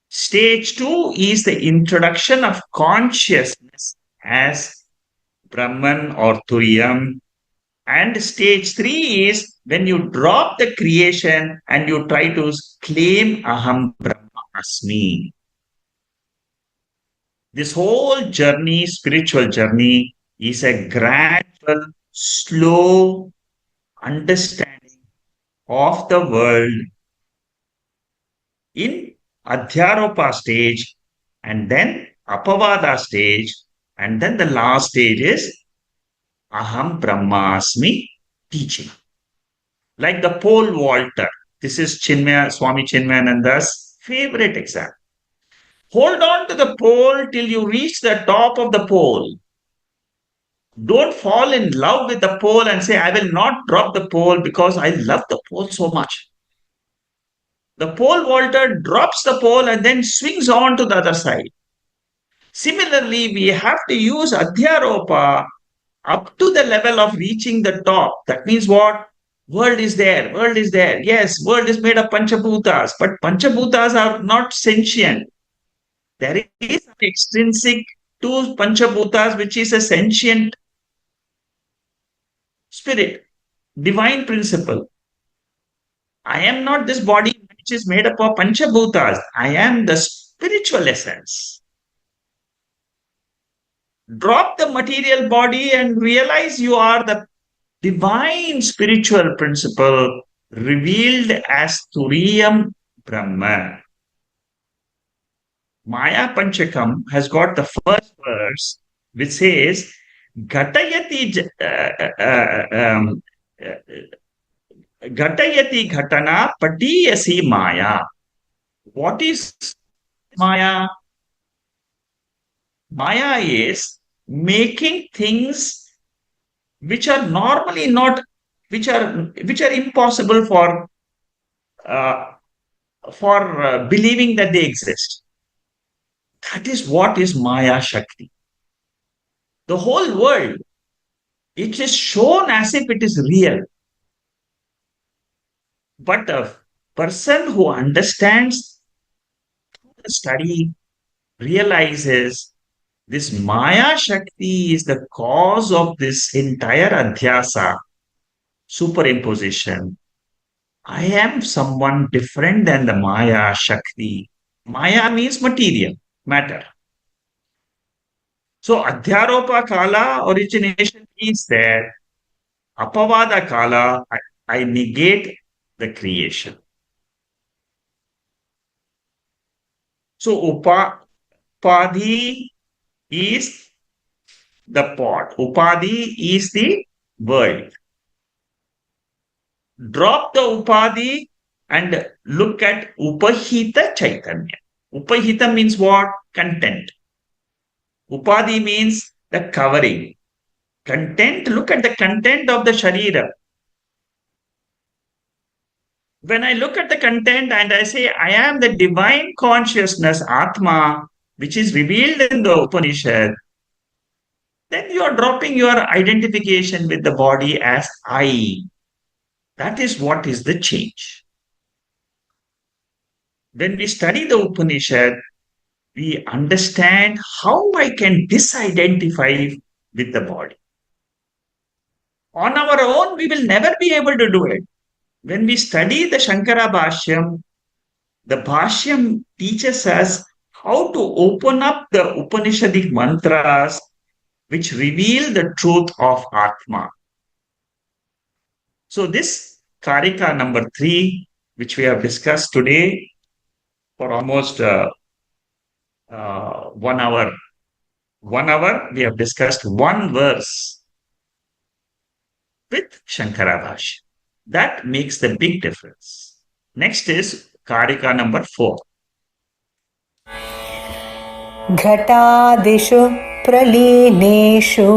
Stage two is the introduction of consciousness as Brahman or Turiyam. And stage three is when you drop the creation and you try to claim Aham Brahmasmi. This whole journey, spiritual journey, is a gradual, slow understanding of the world in Adhyaropa stage, and then Apavada stage, and then the last stage is Aham Brahmasmi teaching. like the pole vaulter. This is Swami Chinmayananda's favorite example. Hold on to the pole till you reach the top of the pole. Don't fall in love with the pole and say, I will not drop the pole because I love the pole so much. The pole vaulter drops the pole and then swings on to the other side. Similarly, we have to use Adhyaropa up to the level of reaching the top. That means what? World is there, world is there. Yes, world is made of Panchabhutas, but Panchabhutas are not sentient. There is an extrinsic to Panchabhutas, which is a sentient spirit, divine principle. I am not this body which is made up of Panchabhutas. I am the spiritual essence. Drop the material body and realize you are the divine spiritual principle revealed as Turiyam Brahman. Maya Panchakam has got the first verse which says, Ghatayati, Ghatayati Ghatana Patiyasi Maya. What is Maya? Maya is making things which are normally not, which are impossible uh, for believing that they exist. That is what is Maya Shakti. The whole world, it is shown as if it is real. But a person who understands the study realizes this Maya Shakti is the cause of this entire adhyasa, superimposition. I am someone different than the Maya Shakti. Maya means material, matter. So Adhyaropa Kala origination is there. Apavada Kala, I negate the creation. So Upadhi is the pot. Upadhi is the world. Drop the Upadhi and look at Upahita Chaitanya. Upahita means what? Content. Upadhi means the covering. Content, look at the content of the Sharira. When I look at the content and I say, I am the divine consciousness, Atma, which is revealed in the Upanishad, then you are dropping your identification with the body as I. That is what is the change. When we study the Upanishad, we understand how I can disidentify with the body. On our own, we will never be able to do it. When we study the Shankara Bashyam, the Bashyam teaches us how to open up the Upanishadic mantras which reveal the truth of Atma. So this Karika number 3, which we have discussed today for almost 1 hour. 1 hour, we have discussed one verse with Shankara Bhashya. That makes the big difference. Next is Karika number 4. घटादिषु प्रलीनेषु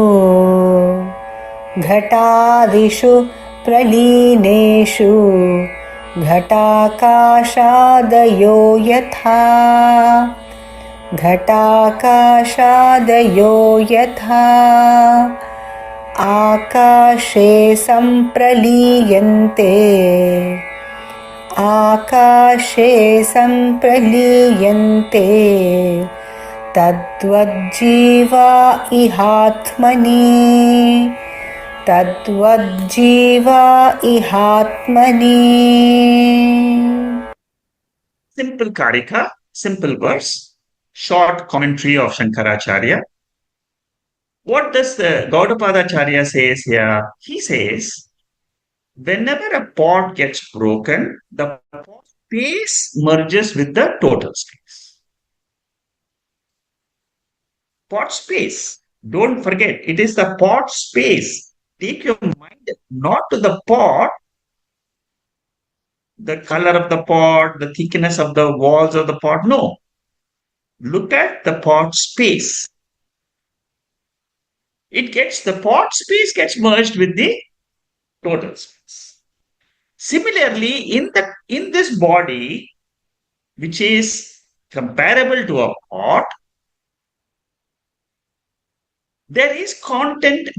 घटादिषु प्रलीनेषु घटाकाशादयो यथा घटाकाशादयो यथा आकाशे सम्प्रलीयन्ते आकाशे सम्प्रलीयन्ते तद्वज्जीवा इहात्मनि तद्वज्जीवा इहात्मनि. Simple Karika, simple verse, short commentary of Shankaracharya. What does the Gaudapada says here? He says, whenever a pot gets broken, the pot space merges with the total space. Pot space. Don't forget, it is the pot space. Take your mind not to the pot, the color of the pot, the thickness of the walls of the pot. No. Look at the pot space. The pot space gets merged with the total space. Similarly, in this body, which is comparable to a pot, there is content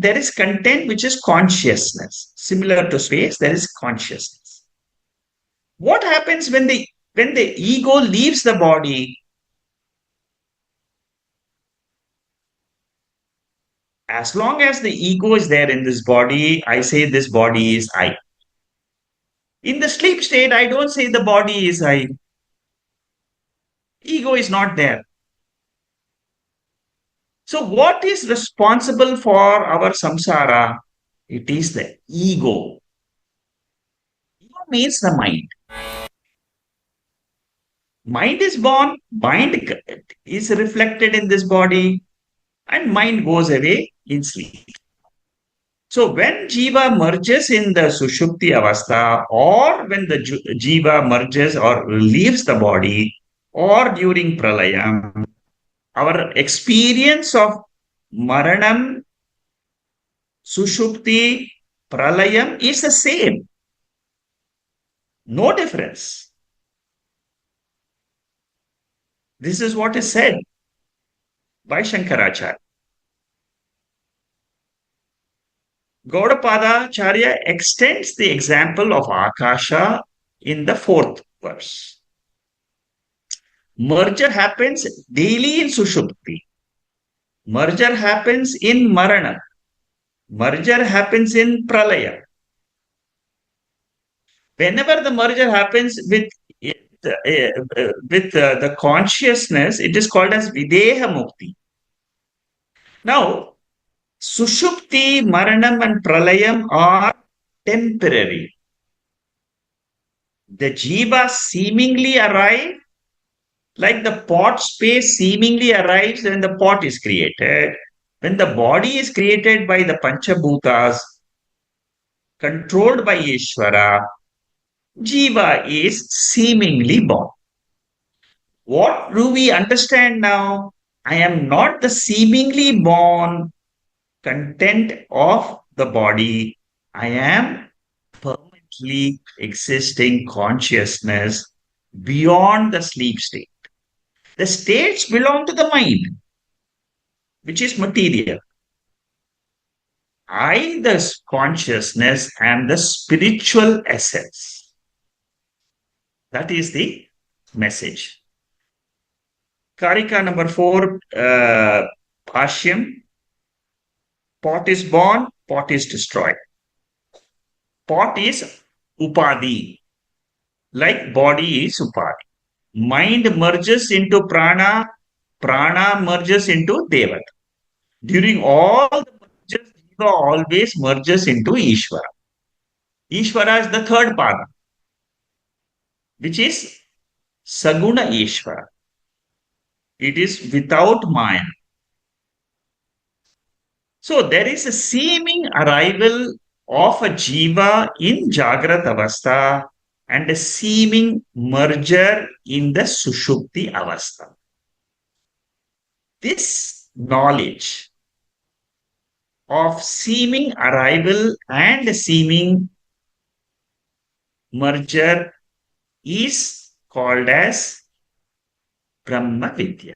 which is consciousness. Similar to space, there is consciousness. What happens when the ego leaves the body? As long as the ego is there in this body, I say this body is I. In the sleep state, I don't say the body is I. Ego is not there. So, what is responsible for our samsara? It is the ego. Ego means the mind. Mind is born, mind is reflected in this body, and mind goes away in sleep. So when Jiva merges in the Sushupti Avastha, or when the Jiva merges or leaves the body, or during Pralayam, our experience of Maranam, Sushupti, Pralayam is the same. No difference. This is what is said by Shankaracharya. Gaudapada Charya extends the example of Akasha in the fourth verse. Merger happens daily in Sushupti. Merger happens in Marana. Merger happens in Pralaya. Whenever the merger happens with the consciousness, it is called as Videha Mukti. Now, Sushupti, Maranam, and Pralayam are temporary. The Jiva seemingly arrive, like the pot space seemingly arrives when the pot is created. When the body is created by the Panchabhutas, controlled by Ishvara, Jiva is seemingly born. What do we understand now? I am not the seemingly born content of the body. I am permanently existing consciousness beyond the sleep state. The states belong to the mind, which is material. I, the consciousness, am the spiritual essence. That is the message. Karika number 4, Bhashyam. Pot is born, pot is destroyed. Pot is upadhi, like body is upadhi. Mind merges into prana, prana merges into devata. During all the mergers, Jiva always merges into Ishvara. Ishvara is the third pada, which is Saguna Ishvara. It is without Maya. So there is a seeming arrival of a Jiva in Jagrat Avastha and a seeming merger in the Sushupti Avastha. This knowledge of seeming arrival and seeming merger is called as Brahma Vidya.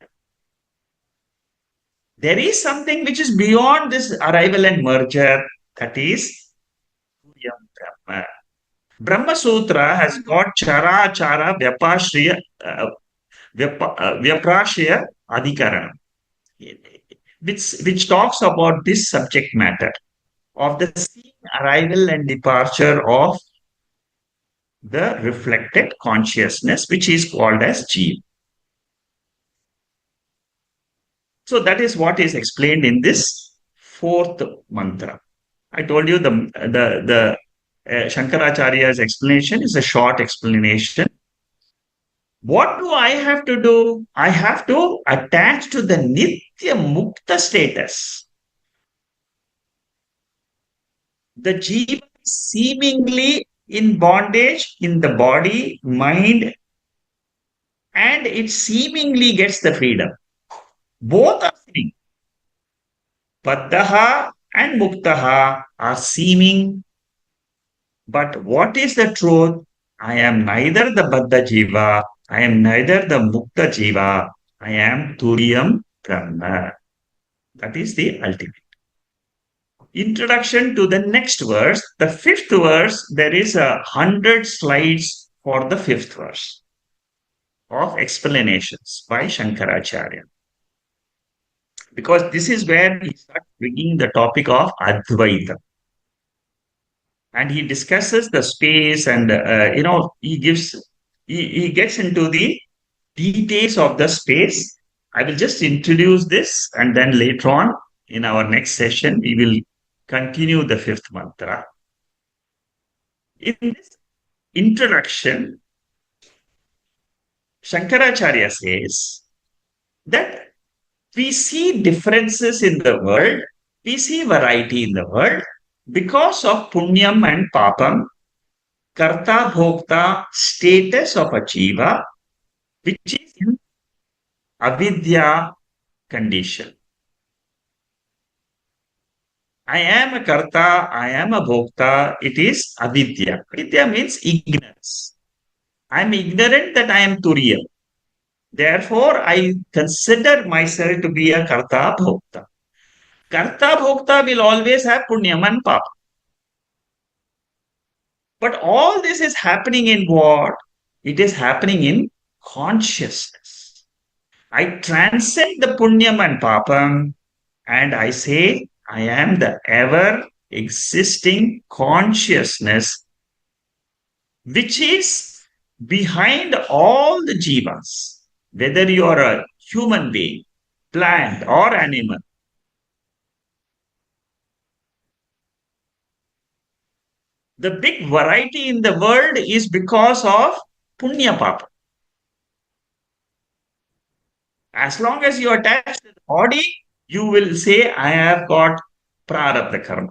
There is something which is beyond this arrival and merger, that is Brahma. Brahma Sutra has got Chara Chara Vyaprashya Adhikaranam, which talks about this subject matter of the arrival and departure of the reflected consciousness, which is called as Jiva. So that is what is explained in this fourth mantra. I told you the Shankaracharya's explanation is a short explanation. What do I have to do? I have to attach to the Nitya Mukta status. The Jiva seemingly in bondage in the body, mind, and it seemingly gets the freedom. Both are seeming. Baddhaha and Muktaha are seeming, but what is the truth? I am neither the Baddha Jiva, I am neither the Mukta Jiva, I am Turiyam Brahma. That is the ultimate. Introduction to the next verse. The fifth verse, there is 100 slides for the fifth verse of explanations by Shankaracharya. Because this is where he starts bringing the topic of Advaita. And he discusses the space and, he gets into the details of the space. I will just introduce this and then later on in our next session, we will continue the fifth mantra. In this introduction, Shankaracharya says that we see differences in the world, we see variety in the world because of punyam and papam, karta bhokta status of a jiva, which is in avidya condition. I am a karta, I am a bhokta, it is avidya. Avidya means ignorance. I am ignorant that I am Turiya. Therefore, I consider myself to be a karta bhokta. Karta bhokta will always have punyam and papa. But all this is happening in what? It is happening in consciousness. I transcend the punyam and papam and I say, I am the ever existing consciousness which is behind all the jivas, whether you are a human being, plant, or animal. The big variety in the world is because of punya papa. As long as you attach to the body, you will say, I have got prarabdha karma.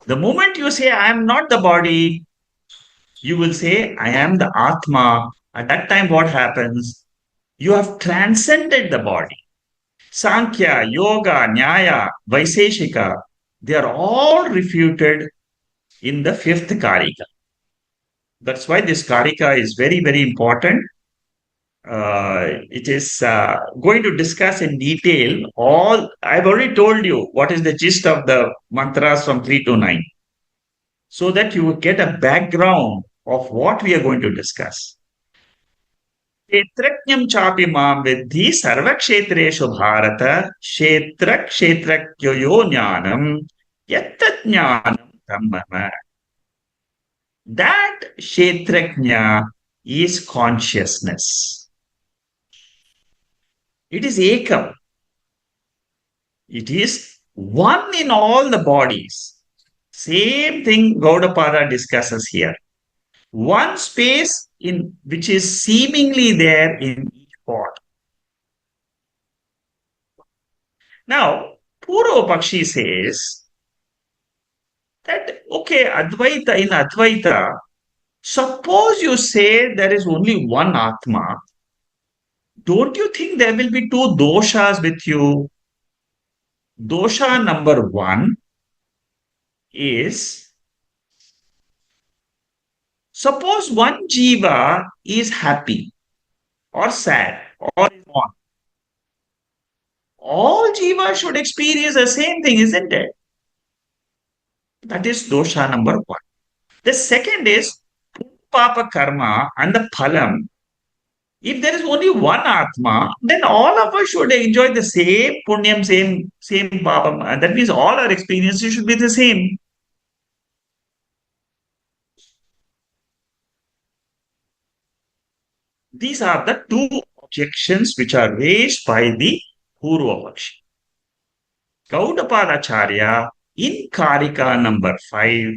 The moment you say, I am not the body, you will say, I am the Atma. At that time, what happens? You have transcended the body. Sankhya, Yoga, Nyaya, Vaiseshika, they are all refuted in the fifth Karika. That's why this Karika is very, very important. It is going to discuss in detail all. I've already told you what is the gist of the mantras from 3 to 9, so that you get a background of what we are going to discuss. क्षेत्रज्ञं चापि मां विद्धि सर्वक्षेत्रेषु भारत क्षेत्र क्षेत्रज्ञयो ज्ञानं यत्तत् ज्ञानं तं मम. That kshetrajna is consciousness. It is ekam. It is one in all the bodies. Same thing Gaudapada discusses here. One space in which is seemingly there in each pot. Now, Purva Pakshi says that, okay, Advaita, in Advaita, suppose you say there is only one Atma, don't you think there will be two doshas with you? Dosha number 1 is, suppose one jiva is happy or sad or is on. All jivas should experience the same thing, isn't it? That is dosha number 1. The second is papa karma and the phalam. If there is only one Atma, then all of us should enjoy the same punyam, same papam. That means all our experiences should be the same. These are the two objections which are raised by the Purva Pakshi. Gaudapada in Karika number 5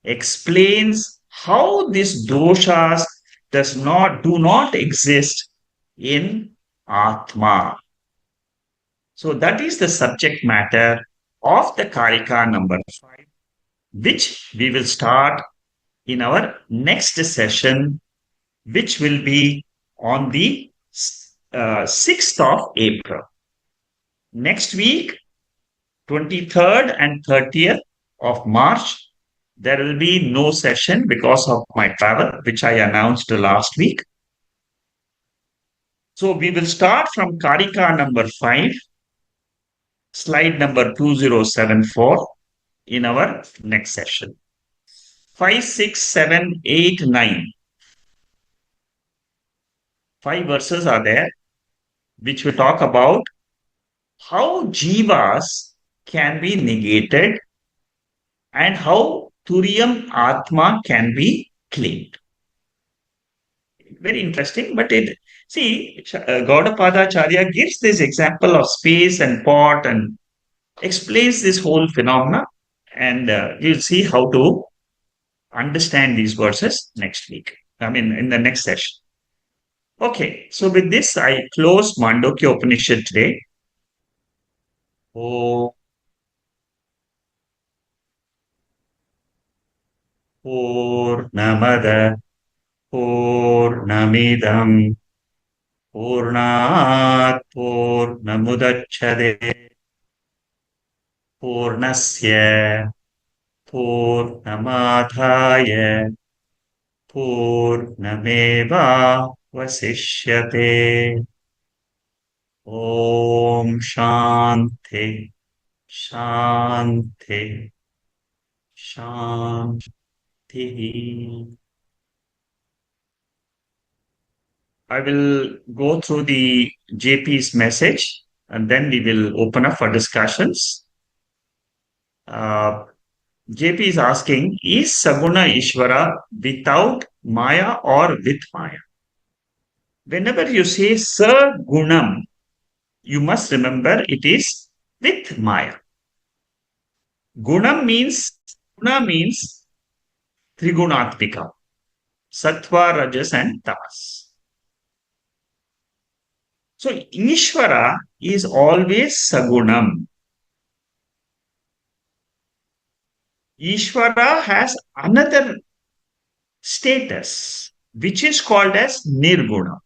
explains how these doshas do not exist in Atma. So that is the subject matter of the Karika number 5, which we will start in our next session, which will be on the 6th of April. Next week, 23rd and 30th of March, there will be no session because of my travel, which I announced last week. So we will start from Karika number 5, slide number 2074 in our next session. 5, 6, 7, 8, 9. 5 verses are there, which will talk about how jivas can be negated and how Turiyam Atma can be claimed. Very interesting, but Gaudapada Charya gives this example of space and pot and explains this whole phenomena, and you'll see how to understand these verses next week. In the next session. Okay, so with this, I close Mandukya Upanishad today. Oh. Purnamada Purnamidam Purnat Purnamudachyate Purnasya Purnamadhaya Purnameva Vasishyate. Om Shanti Shanti Shanti. I will go through the JP's message and then we will open up for discussions. JP is asking, is Saguna Ishvara without Maya or with Maya? Whenever you say Sagunam, you must remember it is with Maya. Guna means Trigunatmika, Sattva, Rajas and Tamas. So Ishvara is always Sagunam. Ishvara has another status which is called as Nirguna.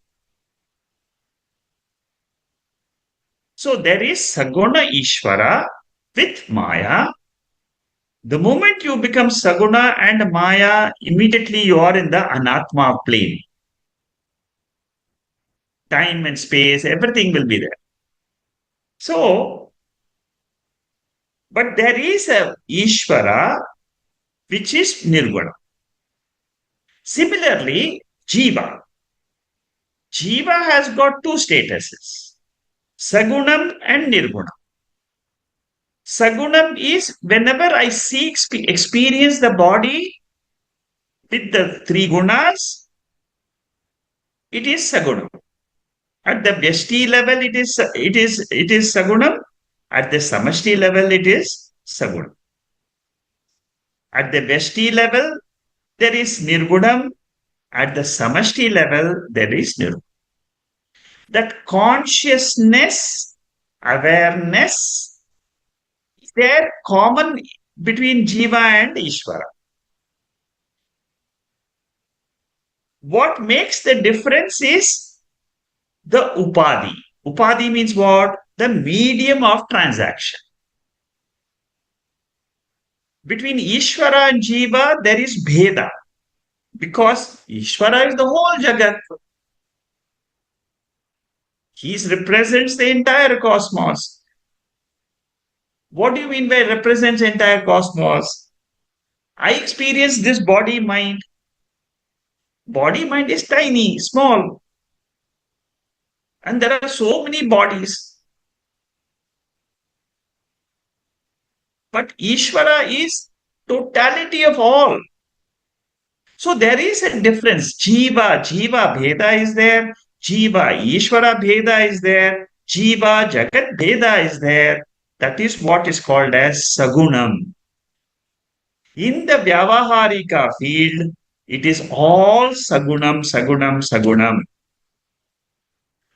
So there is Saguna Ishvara with Maya. The moment you become Saguna and Maya, immediately you are in the Anatma plane. Time and space, everything will be there. So, but there is a Ishvara which is Nirguna. Similarly, Jiva. Jiva has got two statuses, Sagunam and Nirguna. Sagunam is whenever I experience the body with the three gunas, it is Sagunam. At the Vyashti level, it is Sagunam. At the Samashti level, it is Sagunam. At the Vyashti level, there is Nirgunam. At the Samashti level, there is Nirgunam. That consciousness, awareness, is there common between Jiva and Ishvara. What makes the difference is the Upadhi. Upadhi means what? The medium of transaction. Between Ishvara and Jiva, there is Bheda. Because Ishvara is the whole Jagat. He represents the entire cosmos. What do you mean by represents the entire cosmos? I experience this body-mind. Body-mind is tiny, small. And there are so many bodies. But Ishvara is totality of all. So there is a difference. Jiva Bheda is there. Jiva Ishvara Bheda is there. Jiva Jagat Bheda is there. That is what is called as Sagunam. In the Vyavaharika field, it is all Sagunam, Sagunam, Sagunam.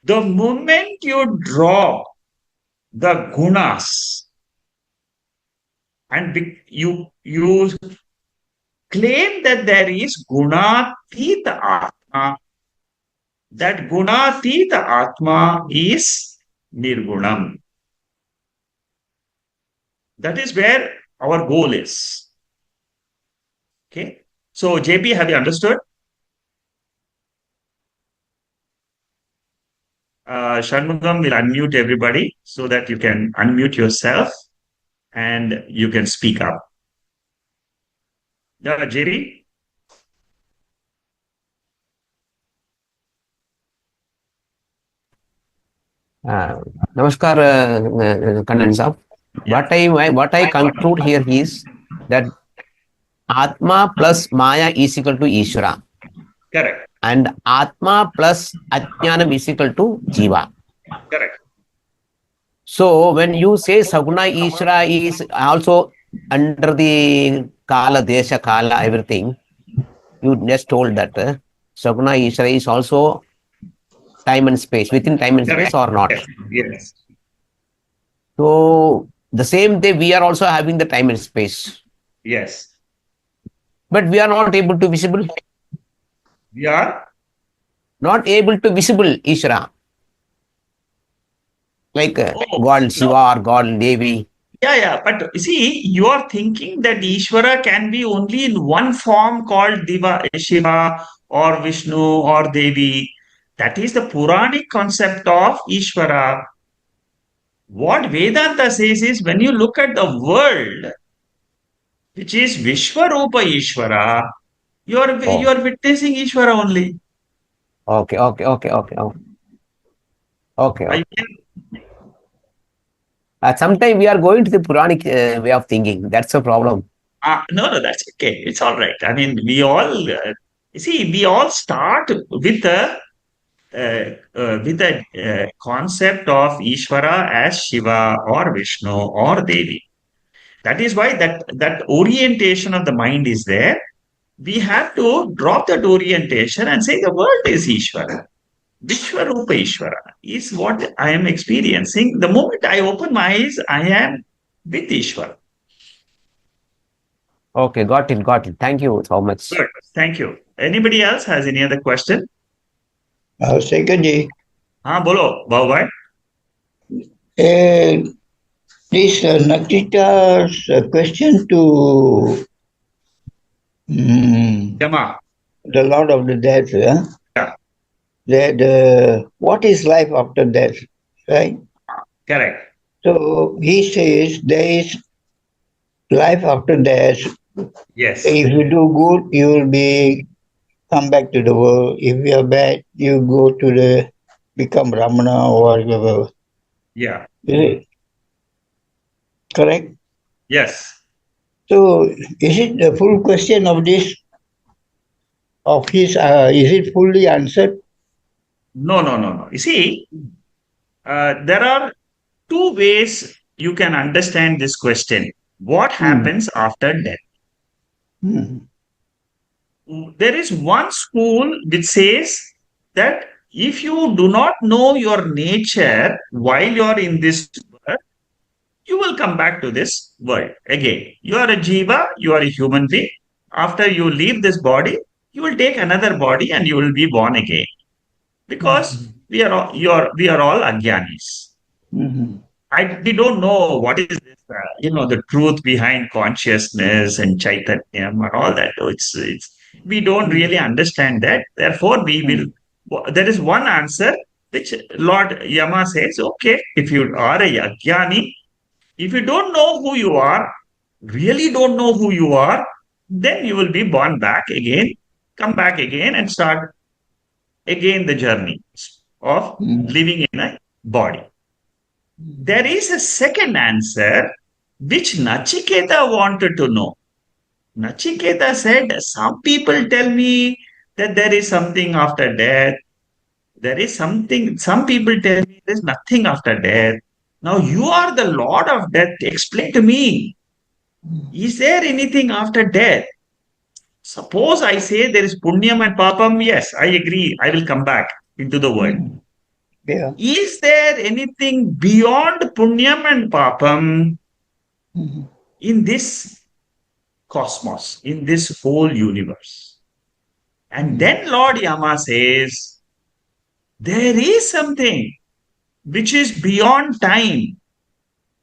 The moment you drop the gunas and you claim that there is Gunatita Atma. That Gunatita Atma is Nirgunam. That is where our goal is. Okay. So, JP, have you understood? Shanmugam will unmute everybody so that you can unmute yourself and you can speak up. Jerry? Namaskar, Kannan Saab. What I conclude here is that Atma plus Maya is equal to Ishvara. Correct. And Atma plus Ajnanam is equal to Jiva. Correct. So when you say Saguna Ishvara is also under the Kala, Desha, Kala, everything, you just told that Saguna Ishvara is also time and space, within time and space or not. Yes. So the same day we are also having the time and space. Yes. But we are not able to visible. We are not able to visible Ishvara. Like God Shiva or God Devi. Yeah. But you see, you are thinking that Ishvara can be only in one form called Shiva or Vishnu or Devi. That is the Puranic concept of Ishvara. What Vedanta says is when you look at the world, which is Vishwarupa Ishvara, you are witnessing Ishvara only. Okay. Sometimes we are going to the Puranic way of thinking. That's a problem. No, that's okay. It's all right. I mean, we all we all start with the concept of Ishvara as Shiva or Vishnu or Devi. That is why that orientation of the mind is there. We have to drop that orientation and say the world is Ishvara. Vishwarupa Ishvara is what I am experiencing. The moment I open my eyes, I am with Ishvara. Okay, got it. Thank you so much. Good. Thank you. Anybody else has any other question? Secondly, Bolo, bye. This Nakita's question to Yama. the Lord of the Dead, Yeah. that what is life after death, right? Correct. So he says there is life after death. Yes. If you do good, you will come back to the world. If you are bad, you go to become Brahmana or whatever. Yeah. Is it correct? Yes. So is it the full question of this? Of his, is it fully answered? No. You see, there are two ways you can understand this question. What happens after death? There is one school which says that if you do not know your nature while you are in this world, you will come back to this world again. You are a Jiva, you are a human being. After you leave this body, you will take another body and you will be born again. Because we are all Ajnanis. We don't know what is this, the truth behind consciousness and Chaitanya and all that. We don't really understand that. Therefore, there is one answer which Lord Yama says, okay, if you are a Ajnani, if you don't know who you are, really don't know who you are, then you will be born back again, come back again and start again the journey of living in a body. There is a second answer which Nachiketa wanted to know. Nachiketa said, some people tell me that there is something after death. There is something, some people tell me there is nothing after death. Now you are the Lord of death. Explain to me. Is there anything after death? Suppose I say there is punyam and papam. Yes, I agree. I will come back into the world. Yeah. Is there anything beyond punyam and papam in this cosmos, in this whole universe. And then Lord Yama says, there is something which is beyond time,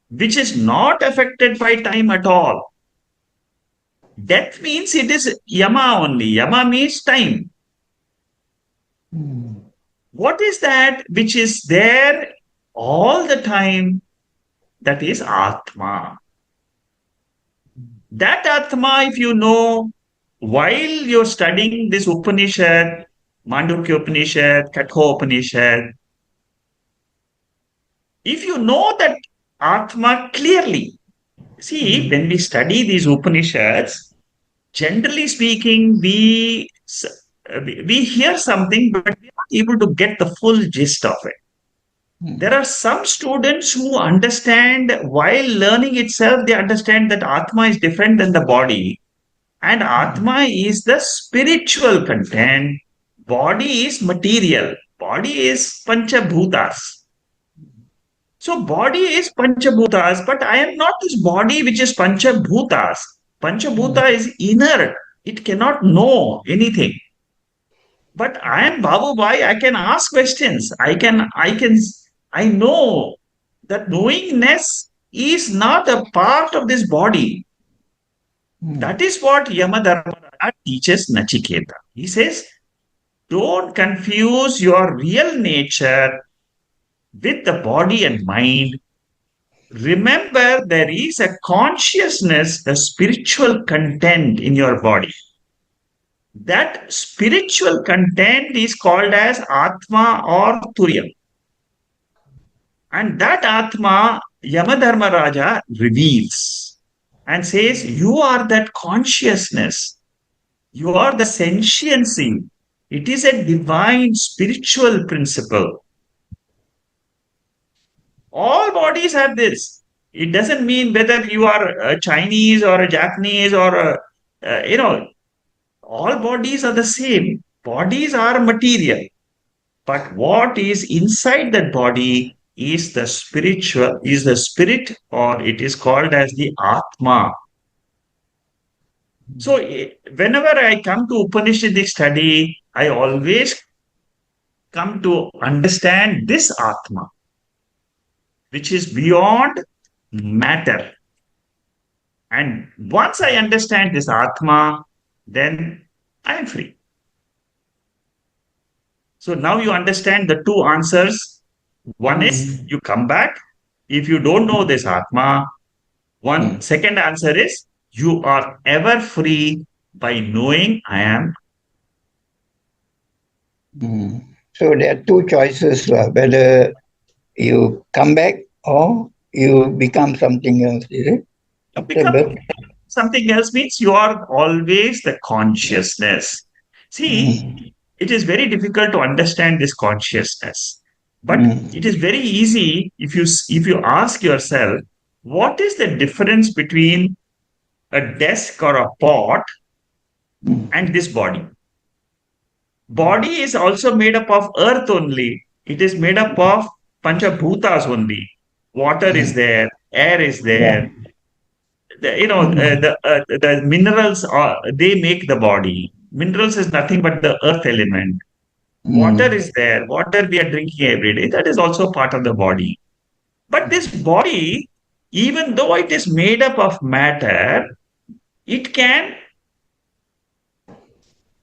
which is not affected by time at all. Death means it is Yama only. Yama means time. What is that which is there all the time? That is Atma. That Atma, if you know, while you're studying this Upanishad, Mandukya Upanishad, Katha Upanishad, if you know that Atma clearly, see, when we study these Upanishads, generally speaking, we hear something, but we're not able to get the full gist of it. There are some students who understand, while learning itself, they understand that Atma is different than the body. And Atma is the spiritual content. Body is material. Body is Panchabhutas. So body is Panchabhutas, but I am not this body which is Panchabhutas. Panchabhuta is inert. It cannot know anything. But I am Babu Bhai. I can ask questions. I know that knowingness is not a part of this body. That is what Yamadharmaraja teaches Nachiketa. He says, don't confuse your real nature with the body and mind. Remember, there is a consciousness, a spiritual content in your body. That spiritual content is called as Atma or Turiya. And that Atma, Yamadharmaraja reveals and says, you are that consciousness. You are the sentiency. It is a divine spiritual principle. All bodies have this. It doesn't mean whether you are a Chinese or a Japanese or all bodies are the same. Bodies are material. But what is inside that body is the spiritual, is the spirit, or it is called as the Atma. So whenever I come to Upanishadic study, I always come to understand this Atma, which is beyond matter. And once I understand this Atma, then I am free. So now you understand the two answers. One is you come back. If you don't know this Atma, second answer is you are ever free by knowing I am. So there are two choices, whether you come back or you become something else, is it? Become something else means you are always the consciousness. See, it is very difficult to understand this consciousness. But it is very easy if you ask yourself, what is the difference between a desk or a pot and this body? Body is also made up of earth only. It is made up of Panchabhutas only. Water is there, air is there. The minerals they make the body. Minerals is nothing but the earth element. Water is there. Water we are drinking every day. That is also part of the body. But this body, even though it is made up of matter, it can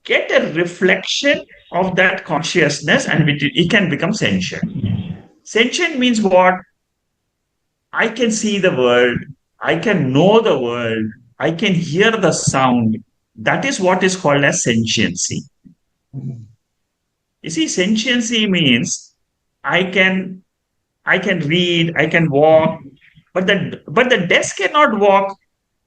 get a reflection of that consciousness and it can become sentient. Sentient means what? I can see the world. I can know the world. I can hear the sound. That is what is called as sentiency. You see, sentiency means I can read, I can walk, but the desk cannot walk.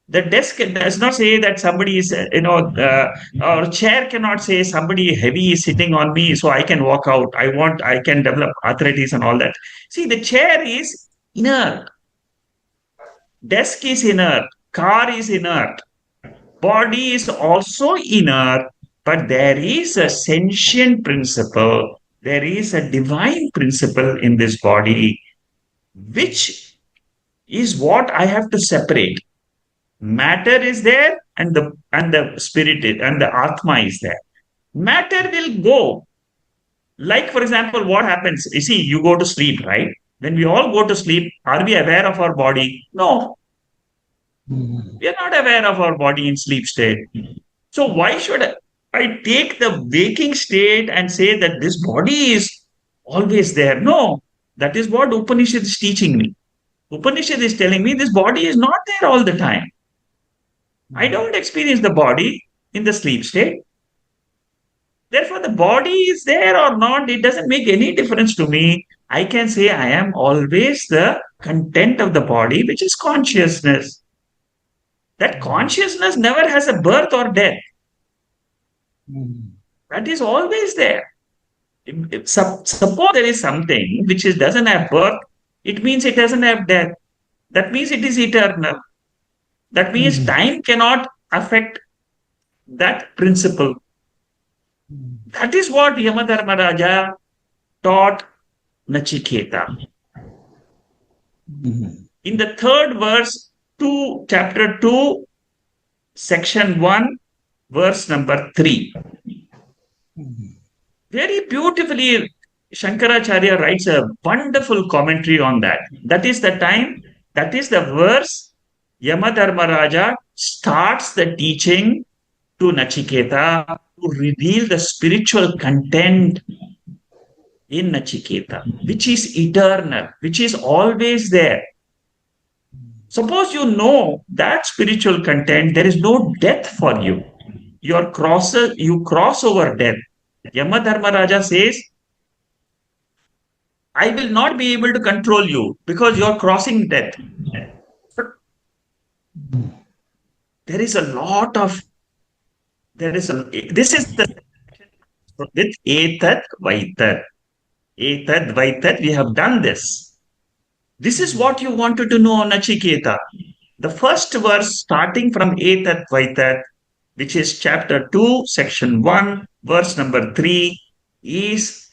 The desk does not say that somebody is, or chair cannot say somebody heavy is sitting on me, so I can walk out. I can develop arthritis and all that. See, the chair is inert. Desk is inert. Car is inert. Body is also inert, but there is a sentient principle. There is a divine principle in this body, which is what I have to separate. Matter is there and the spirit and the Atma is there. Matter will go. Like, for example, what happens? You see, you go to sleep, right? When we all go to sleep, are we aware of our body? No, we are not aware of our body in sleep state. So why should I take the waking state and say that this body is always there? No, that is what Upanishad is teaching me. Upanishad is telling me this body is not there all the time. I don't experience the body in the sleep state. Therefore, the body is there or not, it doesn't make any difference to me. I can say I am always the content of the body, which is consciousness. That consciousness never has a birth or death. That is always there. Suppose there is something which doesn't have birth, it means it doesn't have death. That means it is eternal. That means time cannot affect that principle. That is what Yamadharmaraja taught Nachiketa. In the third verse, chapter 2, section 1, verse number 3. Very beautifully, Shankaracharya writes a wonderful commentary on that. That is the verse Yamadharmaraja starts the teaching to Nachiketa to reveal the spiritual content in Nachiketa, which is eternal, which is always there. Suppose you know that spiritual content, there is no death for you. You cross over death. Yamadharmaraja says, I will not be able to control you because you are crossing death. But this is the with Etat Vaitat. Etat Vaitat, we have done this. This is what you wanted to know, Nachiketa. The first verse starting from Etat Vaitat, which is chapter 2, section 1, verse number 3, is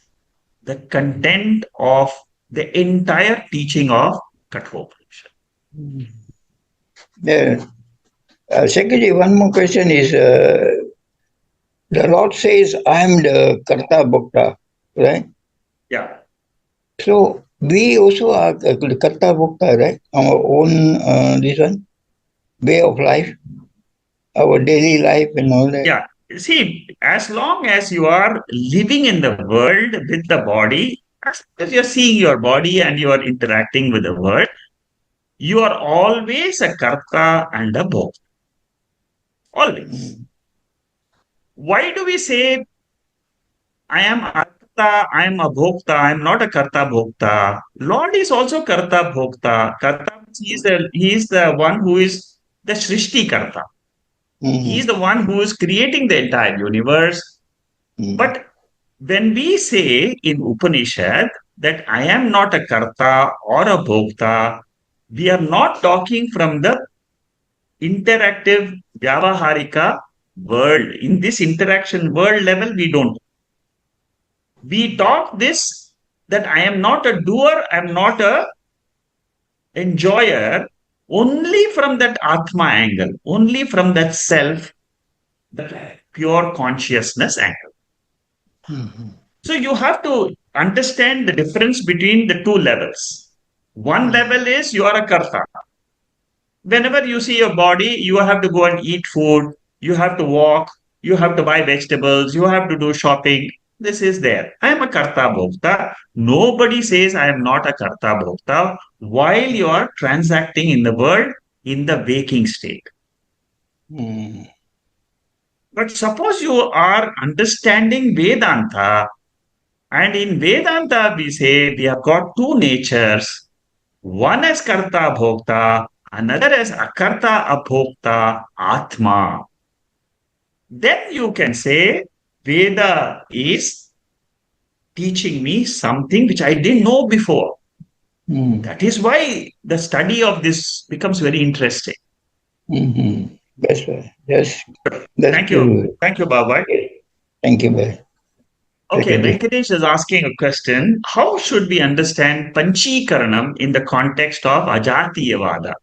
the content of the entire teaching of Kathopanishad. Secondly, one more question is, the Lord says, I am the Karta Bhokta, right? Yeah. So, we also are the Karta Bhokta, right? Our own, this one, way of life, our daily life and all that. Yeah. See, as long as you are living in the world with the body, as long as you're seeing your body and you are interacting with the world, you are always a Karta and a Bhokta. Always. Why do we say, I am a Karta, I am a Bhokta, I am not a Karta Bhokta? Lord is also Karta Bhokta. Karta, he is the one who is the Srishti Karta. He is the one who is creating the entire universe. But when we say in Upanishad that I am not a Karta or a Bhokta, we are not talking from the interactive Vyavaharika world. In this interaction world level, we don't. We talk this that I am not a doer, I am not a enjoyer, only from that Atma angle, only from that self, that pure consciousness angle. So you have to understand the difference between the two levels. One level is you are a Karta. Whenever you see your body, you have to go and eat food, you have to walk, you have to buy vegetables, you have to do shopping. This is there. I am a Karta Bhokta. Nobody says I am not a Karta Bhokta while you are transacting in the world in the waking state. But suppose you are understanding Vedanta, and in Vedanta we say we have got two natures, one as Karta Bhokta, another as Akarta Abhokta Atma. Then you can say Veda is teaching me something which I didn't know before. That is why the study of this becomes very interesting. That's right. Yes. Thank you. Thank you, Baba. Thank you, Baba. Okay, Venkatesh is asking a question. How should we understand Panchikaranam in the context of Ajatiyavada?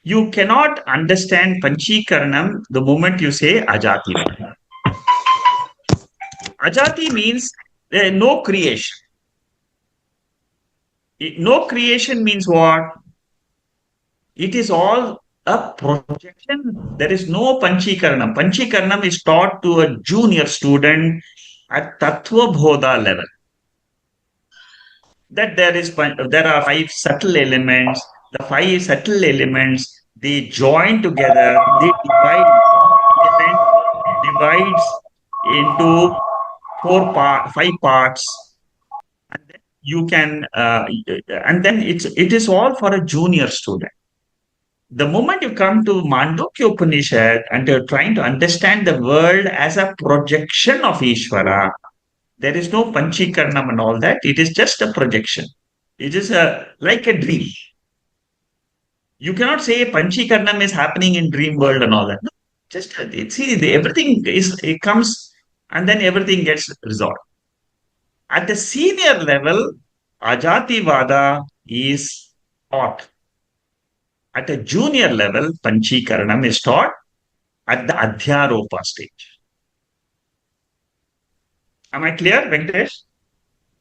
You cannot understand Panchikaranam the moment you say Ajati. Ajati means no creation. No creation means what? It is all a projection. There is no Panchikaranam. Panchikaranam is taught to a junior student at Tattva Bodha level. That there are 5 subtle elements. The 5 subtle elements, they join together, they divides into 5 parts, and then you can and then it is all for a junior student. The moment you come to Mandukya Upanishad and you're trying to understand the world as a projection of Ishvara, there is no Panchikaranam and all that. It is just a projection. It is like a dream. You cannot say Panchikaranam is happening in dream world and all that. No, just everything it comes and then everything gets resolved. At the senior level, Ajativada is taught. At a junior level, Panchikaranam is taught at the Adhyaropa stage. Am I clear, Venkatesh?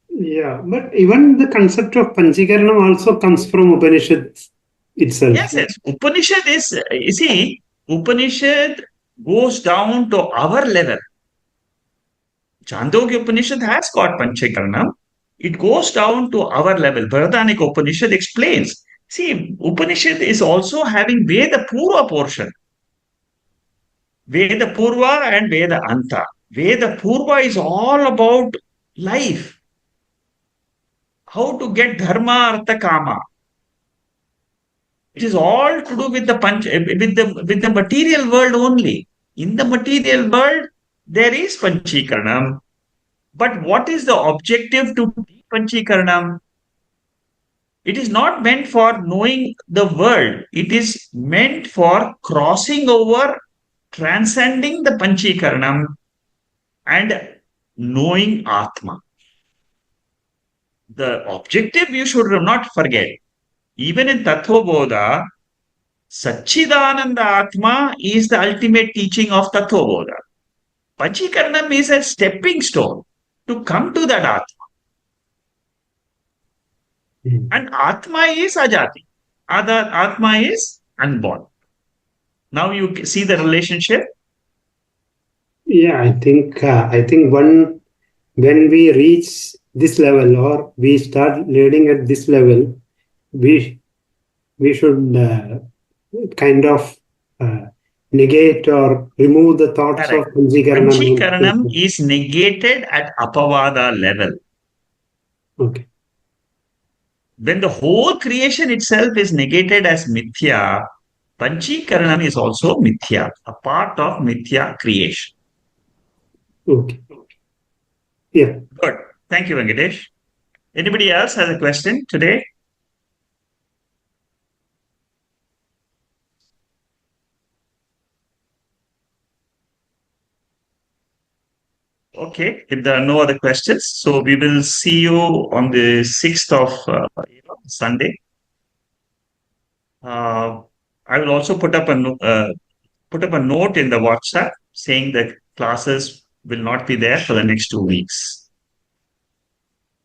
Yeah, but even the concept of Panchikaranam also comes from Upanishads itself. Yes. Upanishad is, you see, Upanishad goes down to our level. Chandogya Upanishad has got Panchikaranam. It goes down to our level. Bharatanika Upanishad explains. See, Upanishad is also having Veda Purva portion. Veda Purva and Veda Anta. Veda Purva is all about life. How to get Dharma, Artha, Kama. It is all to do with the material world only. In the material world, there is Panchikaranam. But what is the objective to Panchikaranam? It is not meant for knowing the world. It is meant for crossing over, transcending the Panchikaranam and knowing Atma. The objective you should not forget. Even in Tattva Bodha, Satchidananda Atma is the ultimate teaching of Tattva Bodha. Panchikaranam is a stepping stone to come to that Atma. And Atma is Ajati. Atma is unborn. Now you see the relationship? Yeah, I think when we reach this level or we start learning at this level, we should kind of negate or remove the thoughts Correct. of Panchikaranam. Panchikaranam is negated at Apavada level. Okay. When the whole creation itself is negated as Mithya, Panchikaranam is also Mithya, a part of Mithya creation. Okay. Yeah. Good. Thank you, Venkatesh. Anybody else has a question today? Okay, if there are no other questions, so we will see you on the 6th of Sunday. I will also put up a note in the WhatsApp saying that classes will not be there for the next 2 weeks.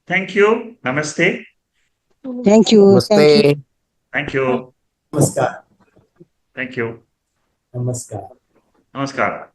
Thank you. Namaste. Thank you. Thank you. Namaste. Thank you. Namaskar. Thank you. Namaskar. Namaskar.